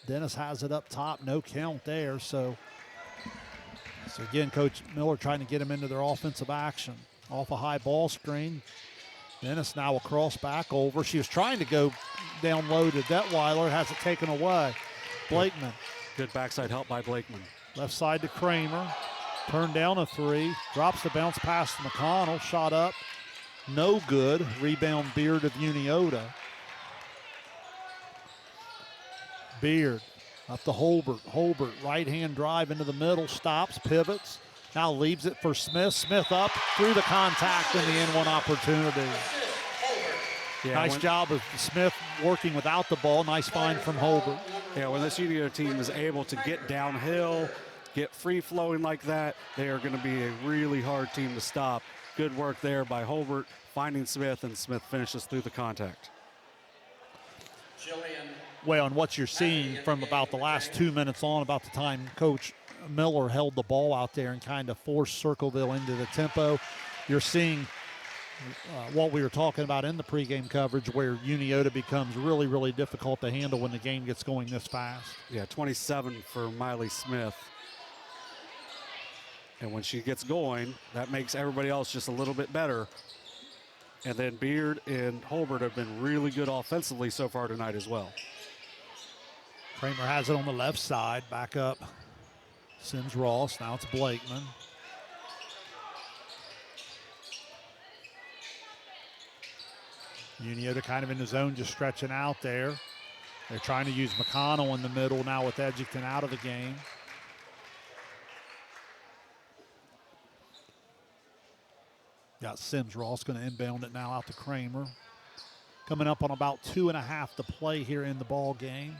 Speaker 15: Dennis has it up top, no count there. So again, Coach Miller trying to get him into their offensive action. Off a high ball screen. Dennis now will cross back over. She was trying to go down low to Detweiler, has it taken away. Blakeman.
Speaker 16: Good backside help by Blakeman.
Speaker 15: Left side to Kramer. Turned down a 3. Drops the bounce pass to McConnell. Shot up. No good. Rebound Beard of Unioto. Beard up to Holbert. Holbert right hand drive into the middle. Stops. Pivots. Now leaves it for Smith. Smith up through the contact and the N1 opportunity. Yeah, nice job of Smith working without the ball. Nice find from Holbert.
Speaker 16: Yeah, when this Unioto team is able to get downhill, get free-flowing like that, they are going to be a really hard team to stop. Good work there by Holbert, finding Smith, and Smith finishes through the contact.
Speaker 15: Well, and what you're seeing from about the last 2 minutes on, about the time Coach Miller held the ball out there and kind of forced Circleville into the tempo, you're seeing what we were talking about in the pregame coverage, where Unioto becomes really, really difficult to handle when the game gets going this fast.
Speaker 16: Yeah, 27 for Miley Smith. And when she gets going, that makes everybody else just a little bit better. And then Beard and Holbert have been really good offensively so far tonight as well.
Speaker 15: Kramer has it on the left side, back up. Sims Ross, now it's Blakeman. Unioto kind of in the zone, just stretching out there. They're trying to use McConnell in the middle now with Edgington out of the game. Got Sims Ross going to inbound it now out to Kramer. Coming up on about 2.5 to play here in the ball game.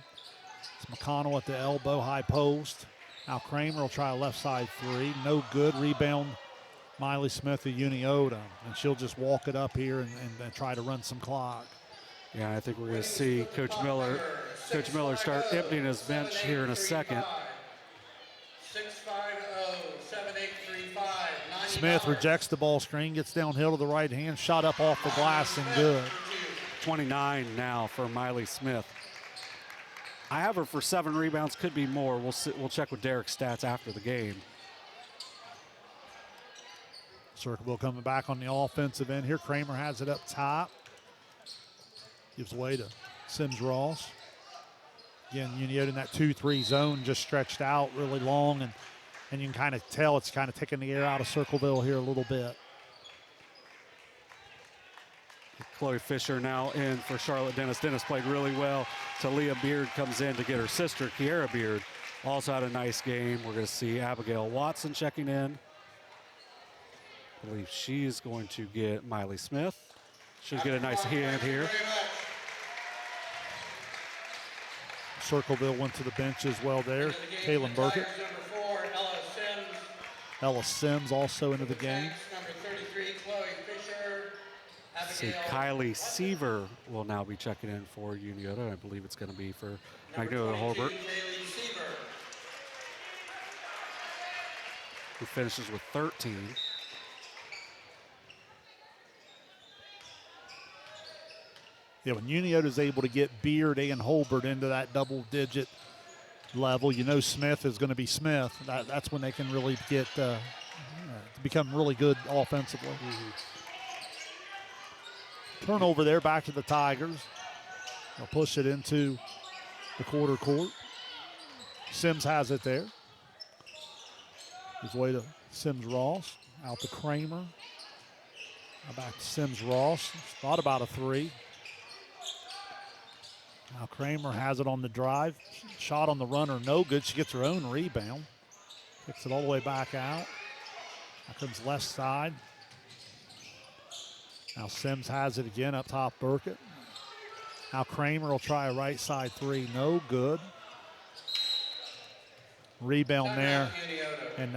Speaker 15: It's McConnell at the elbow, high post. Now Kramer will try a left side 3. No good. Rebound Miley Smith of Unioto, and she'll just walk it up here and try to run some clock.
Speaker 16: Yeah, I think we're going to see Coach Miller start emptying his bench here in a second.
Speaker 17: 6-5-0-7-8-3-5.
Speaker 15: Smith rejects the ball screen, gets downhill to the right hand, shot up off the glass and good.
Speaker 16: 29 now for Miley Smith. I have her for 7 rebounds, could be more. We'll check with Derek's stats after the game.
Speaker 15: Circleville coming back on the offensive end here. Kramer has it up top. Gives way to Sims Ross. Again, Unioto in that 2-3 zone, just stretched out really long, and and you can kind of tell it's kind of taking the air out of Circleville here a little bit.
Speaker 16: Chloe Fisher now in for Charlotte Dennis. Dennis played really well. Talia Beard comes in to get her sister, Kiera Beard. Also had a nice game. We're going to see Abigail Watson checking in. I believe she's going to get Miley Smith. She'll get a nice hand here.
Speaker 15: Circleville went to the bench as well there. Kaylin Burkett. Ella Sims also into the game.
Speaker 16: See, Kylie Seaver will now be checking in for Unioto. I believe it's going to be for Magnolia Holbert, who finishes with 13.
Speaker 15: Yeah, when Unioto is able to get Beard and Holbert into that double-digit level, you know Smith is going to be Smith. That's when they can really get become really good offensively. Turnover there, back to the Tigers. They'll push it into the quarter court. Sims has it there. His way to Sims-Ross. Out to Kramer. Now back to Sims-Ross. Thought about a three. Now Kramer has it on the drive. Shot on the runner, no good. She gets her own rebound. Kicks it all the way back out. Now comes left side. Now Sims has it again up top, Burkett. Now Kramer will try a right side three, no good. Rebound there, and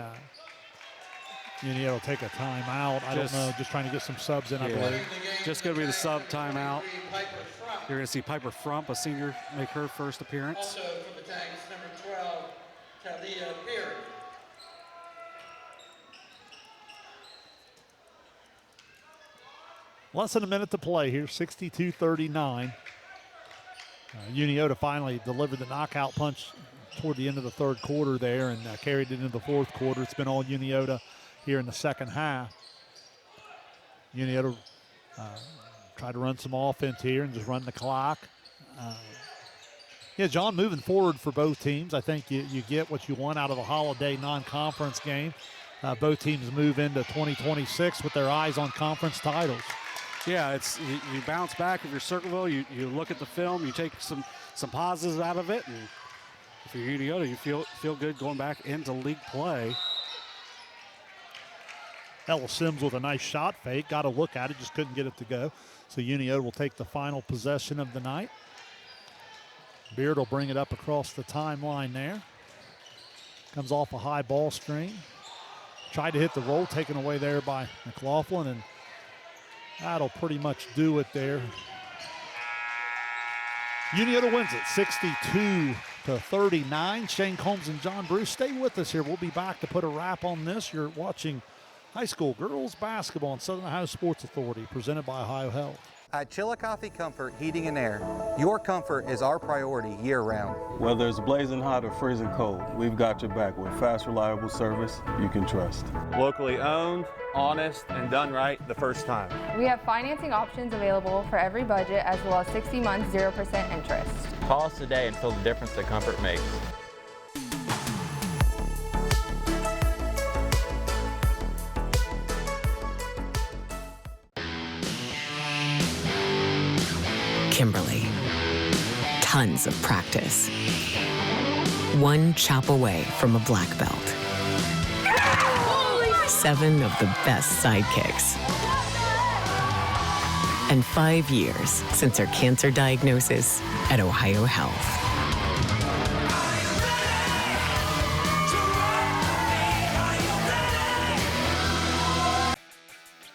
Speaker 15: Unioto will take a timeout. I don't know, just trying to get some subs in, I believe.
Speaker 16: Just going to be the sub timeout. You're going to see Piper Frump, a senior, make her first appearance.
Speaker 17: Also for the Tigers, number 12, Talia Beard.
Speaker 15: Less than a minute to play here, 62-39. Unioto finally delivered the knockout punch toward the end of the third quarter there and carried it into the fourth quarter. It's been all Unioto here in the second half. Unioto tried to run some offense here and just run the clock. Yeah, John, moving forward for both teams, I think you get what you want out of a holiday non-conference game. Both teams move into 2026 with their eyes on conference titles.
Speaker 16: Yeah, you bounce back if you're Circleville, you look at the film, you take some positives out of it, and if you're Unioto, you feel good going back into league play.
Speaker 15: Ella Sims with a nice shot fake, got a look at it, just couldn't get it to go. So Unioto will take the final possession of the night. Beard will bring it up across the timeline there. Comes off a high ball screen. Tried to hit the roll, taken away there by McLaughlin, and that'll pretty much do it there. Unioto wins it 62-39. Shane Combs and John Bruce, stay with us here. We'll be back to put a wrap on this. You're watching high school girls basketball on Southern Ohio Sports Authority, presented by Ohio Health.
Speaker 7: At Chillicothe Comfort Heating and Air, your comfort is our priority year-round.
Speaker 8: Whether it's blazing hot or freezing cold, we've got your back with fast, reliable service you can trust.
Speaker 9: Locally owned, honest, and done right the first time.
Speaker 10: We have financing options available for every budget, as well as 60 months, 0% interest.
Speaker 18: Call us today and feel the difference that comfort makes.
Speaker 3: Kimberly. Tons of practice. One chop away from a black belt. 7 of the best sidekicks. And 5 years since her cancer diagnosis at Ohio Health.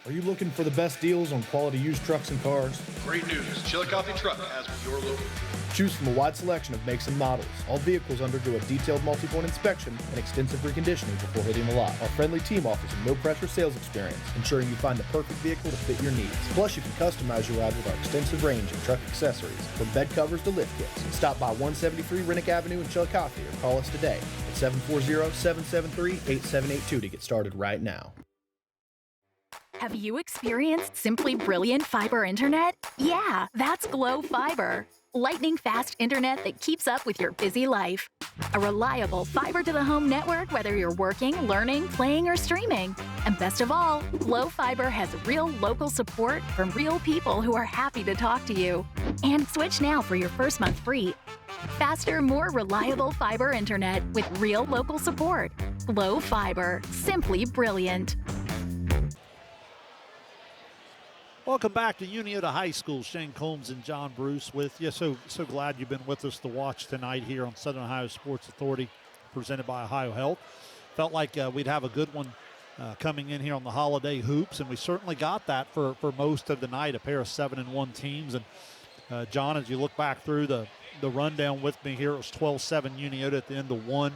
Speaker 1: Are you looking for the best deals on quality used trucks and cars?
Speaker 2: Great news. Chillicothe Truck has what you're looking for.
Speaker 1: Choose from a wide selection of makes and models. All vehicles undergo a detailed multi-point inspection and extensive reconditioning before hitting the lot. Our friendly team offers a no-pressure sales experience, ensuring you find the perfect vehicle to fit your needs. Plus, you can customize your ride with our extensive range of truck accessories, from bed covers to lift kits. Stop by 173 Rennick Avenue in Chillicothe or call us today at 740-773-8782 to get started right now.
Speaker 12: Have you experienced simply brilliant fiber internet? Yeah, that's Glow Fiber. lightning fast internet that keeps up with your busy life. A reliable fiber-to-the-home network whether you're working, learning, playing, or streaming. And best of all, Glo Fiber has real local support from real people who are happy to talk to you. And switch now for your first month free. Faster, more reliable fiber internet with real local support. Glo Fiber, simply brilliant.
Speaker 15: Welcome back to Unioto High School. Shane Combs and John Bruce with you. So glad you've been with us to watch tonight here on Southern Ohio Sports Authority, presented by Ohio Health. Felt like we'd have a good one coming in here on the holiday hoops, and we certainly got that for most of the night, a pair of 7-1 teams. And John, as you look back through the rundown with me here, it was 12-7 Unioto at the end of one.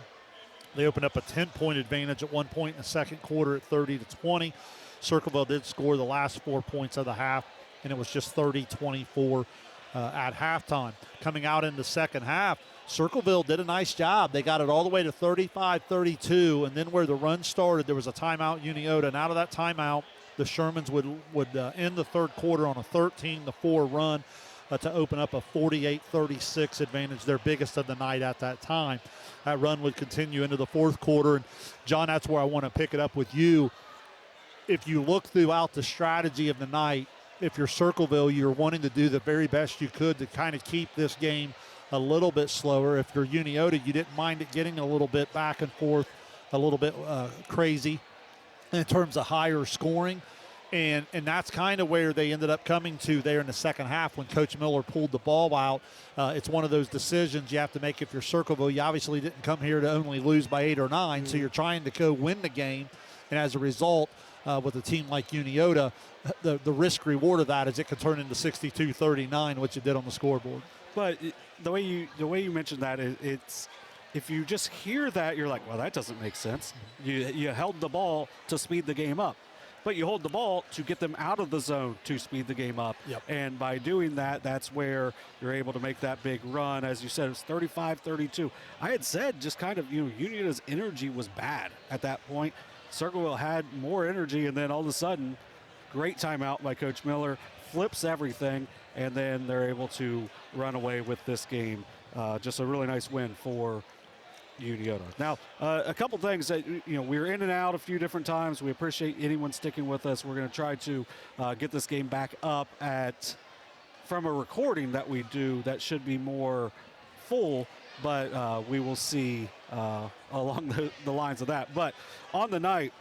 Speaker 15: They opened up a 10-point advantage at one point in the second quarter at 30-20. Circleville did score the last 4 points of the half, and it was just 30-24 at halftime. Coming out in the second half, Circleville did a nice job. They got it all the way to 35-32, and then where the run started, there was a timeout Unioto, and out of that timeout, the Shermans would end the third quarter on a 13-4 run to open up a 48-36 advantage, their biggest of the night at that time. That run would continue into the fourth quarter, and John, that's where I want to pick it up with you. If you look throughout the strategy of the night, if you're Circleville, you're wanting to do the very best you could to kind of keep this game a little bit slower. If you're Unioto, you didn't mind it getting a little bit back and forth, a little bit crazy in terms of higher scoring. And that's kind of where they ended up coming to there in the second half when Coach Miller pulled the ball out. It's one of those decisions you have to make if you're Circleville. You obviously didn't come here to only lose by 8 or 9, so you're trying to go win the game. And as a result, with a team like Unioto, the risk-reward of that is it could turn into 62-39, which it did on the scoreboard.
Speaker 16: But the way you mentioned that, it's if you just hear that, you're like, well, that doesn't make sense. You held the ball to speed the game up. But you hold the ball to get them out of the zone to speed the game up.
Speaker 15: Yep.
Speaker 16: And by doing that, that's where you're able to make that big run. As you said, it was 35-32. I had said just kind of, Unioto's energy was bad at that point. Circleville had more energy, and then all of a sudden, great timeout by Coach Miller, flips everything, and then they're able to run away with this game. Just a really nice win for Unioto. Now, a couple things that, we were in and out a few different times. We appreciate anyone sticking with us. We're going to try to get this game back up from a recording that we do that should be more full, but we will see along the lines of that. But on the night,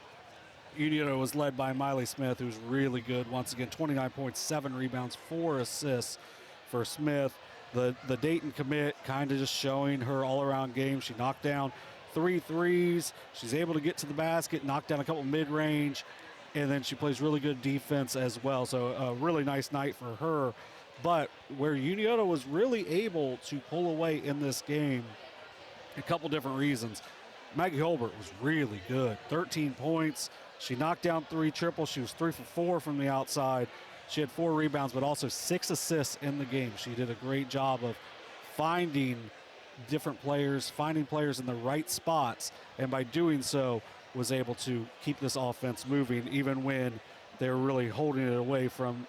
Speaker 16: Unioto was led by Miley Smith, who's really good. Once again, 29 points, 7 rebounds, 4 assists for Smith. The Dayton commit kind of just showing her all-around game. She knocked down 3 threes. She's able to get to the basket, knock down a couple mid-range, and then she plays really good defense as well. So a really nice night for her. But where Unioto was really able to pull away in this game, a couple different reasons. Maggie Holbert was really good, 13 points. She knocked down 3 triples. She was 3 for 4 from the outside. She had 4 rebounds, but also 6 assists in the game. She did a great job of finding different players, finding players in the right spots, and by doing so was able to keep this offense moving even when they were really holding it away from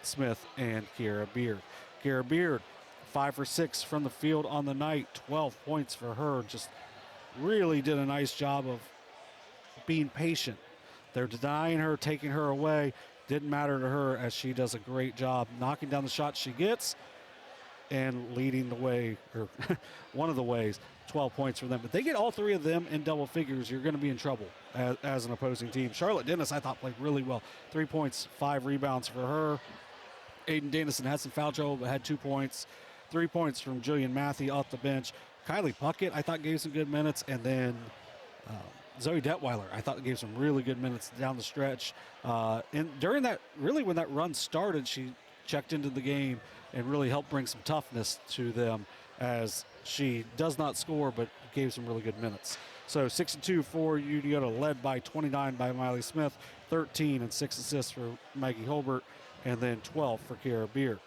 Speaker 16: Smith and Kiera Beard. Kiera Beard, 5 for 6 from the field on the night, 12 points for her. Just really did a nice job of being patient. They're denying her, taking her away. Didn't matter to her as she does a great job knocking down the shots she gets and leading the way, or one of the ways, 12 points for them. But they get all 3 of them in double figures, you're going to be in trouble as an opposing team. Charlotte Dennis, I thought, played really well. 3 points, 5 rebounds for her. Aiden Dennison had some foul trouble, but had 2 points. 3 points from Jillian Matthew off the bench. Kylie Puckett, I thought, gave some good minutes. And then Zoe Detweiler, I thought, gave some really good minutes down the stretch. And during that, really when that run started, she checked into the game and really helped bring some toughness to them as she does not score, but gave some really good minutes. So 6-2 for Unioto, led by 29 by Miley Smith, 13 and 6 assists for Maggie Holbert, and then 12 for Kiera Beard.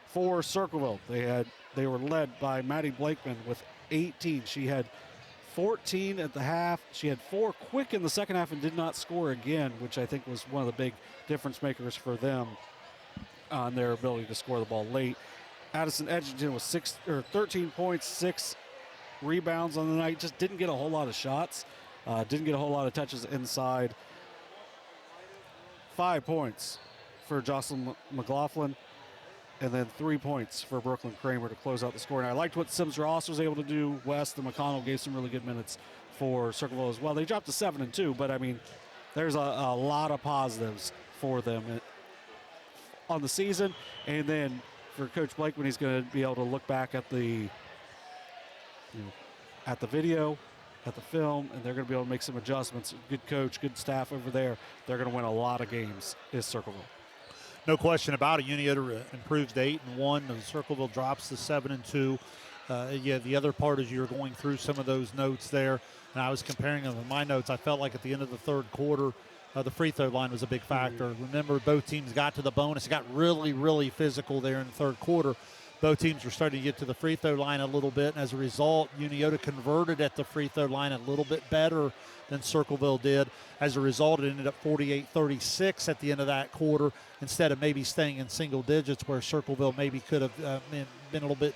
Speaker 16: For Circleville, they were led by Maddie Blakeman with 18. She had 14 at the half. She had 4 quick in the second half and did not score again, which I think was one of the big difference makers for them on their ability to score the ball late. Addison Edgerton was 13 points, 6 rebounds on the night. Just didn't get a whole lot of shots. Didn't get a whole lot of touches inside. 5 points for Jocelyn McLaughlin. And then 3 points for Brooklyn Kramer to close out the score. And I liked what Sims Ross was able to do. West and McConnell gave some really good minutes for Circleville as well. They dropped to 7-2, but I mean, there's a lot of positives for them on the season. And then for Coach Blake, when he's going to be able to look back at the video, at the film, and they're going to be able to make some adjustments. Good coach, good staff over there. They're going to win a lot of games, is Circleville.
Speaker 15: No question about it. Unioto improves to 8-1. The Circleville drops to 7-2. The other part is you're going through some of those notes there, and I was comparing them in my notes. I felt like at the end of the third quarter, the free throw line was a big factor. Remember, both teams got to the bonus. It got really, really physical there in the third quarter. Both teams were starting to get to the free throw line a little bit, and as a result, Unioto converted at the free throw line a little bit better than Circleville did. As a result, it ended up 48-36 at the end of that quarter instead of maybe staying in single digits where Circleville maybe could have been a little bit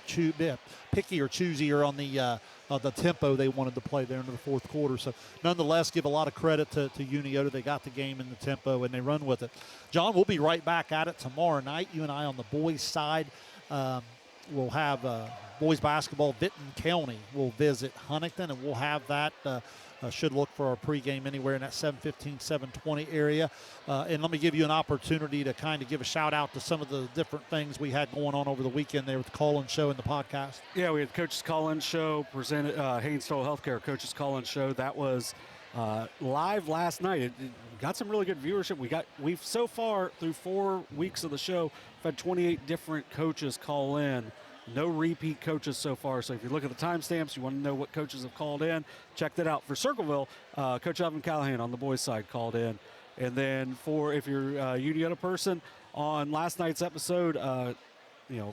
Speaker 15: picky or choosier on the tempo they wanted to play there into the fourth quarter. So nonetheless, give a lot of credit to Unioto. They got the game in the tempo, and they run with it. John, we'll be right back at it tomorrow night. You and I on the boys' side. We'll have boys basketball. Vinton County will visit Huntington, and we'll have that. Should look for our pregame anywhere in that 7:15, 7:20 area. And let me give you an opportunity to kind of give a shout out to some of the different things we had going on over the weekend there with the call-in show and the podcast. Yeah, we had the Coach's Call-In Show presented, Haynes Stoll Healthcare Coach's Call-In Show. That was live last night. It got some really good viewership. We've so far through 4 weeks of the show, we've had 28 different coaches call in. No repeat coaches so far. So if you look at the timestamps, you want to know what coaches have called in, check that out. For Circleville, Coach Alvin Callahan on the boys' side called in. And then if you're a Unioto person, on last night's episode,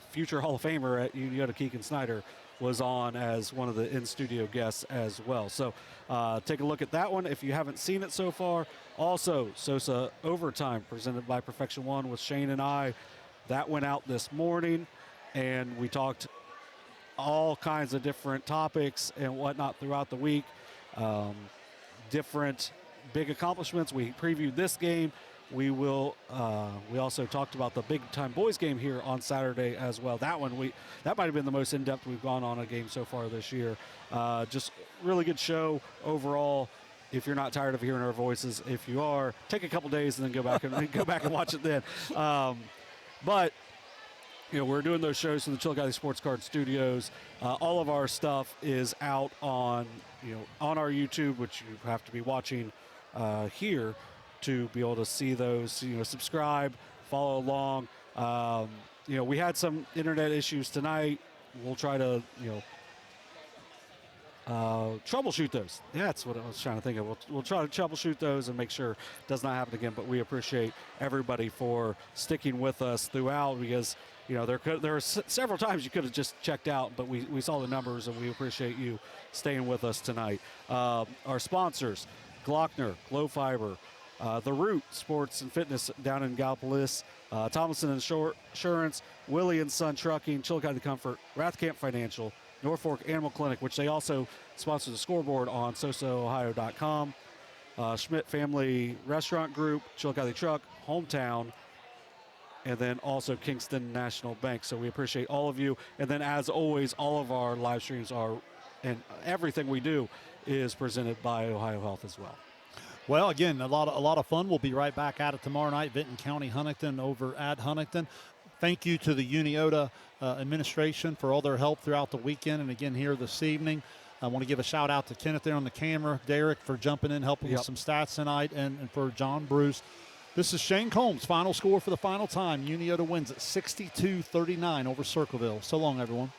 Speaker 15: future Hall of Famer at Unioto, Keegan Snyder, was on as one of the in-studio guests as well. So take a look at that one if you haven't seen it so far. Also, SOSA Overtime presented by Perfection One with Shane and I. That went out this morning, and we talked all kinds of different topics and whatnot throughout the week. Different big accomplishments. We previewed this game. We also talked about the big time boys game here on Saturday as well. That might have been the most in-depth we've gone on a game so far this year. Just really good show overall. If you're not tired of hearing our voices, if you are, take a couple days and then go back and watch it then. But we're doing those shows from the Chillicothe Sports Card Studios. All of our stuff is out on our YouTube, which you have to be watching here to be able to see those. Subscribe, follow along. We had some internet issues tonight. We'll try to troubleshoot those. Yeah, that's what I was trying to think of. We'll try to troubleshoot those and make sure it does not happen again. But we appreciate everybody for sticking with us throughout, because there were several times you could have just checked out, but we saw the numbers, and we appreciate you staying with us tonight. Our sponsors, Glockner, Glow Fiber, The Root Sports and Fitness down in Gallipolis, Tomlinson Insurance, Willie & Son Trucking, Chillicothe Comfort, Rathcamp Financial, Norfolk Animal Clinic, which they also sponsor the scoreboard on SOSAOhio.com, Schmidt Family Restaurant Group, Chillicothe Truck, Hometown, and then also Kingston National Bank. So we appreciate all of you. And then, as always, all of our live streams and everything we do is presented by Ohio Health as well. Well, again, a lot of fun. We'll be right back at it tomorrow night. Vinton County, Huntington over at Huntington. Thank you to the Unioto administration for all their help throughout the weekend and again here this evening. I want to give a shout out to Kenneth there on the camera, Derek for jumping in, helping with some stats tonight, and for John Bruce. This is Shane Combs. Final score for the final time. Unioto wins at 62-39 over Circleville. So long, everyone.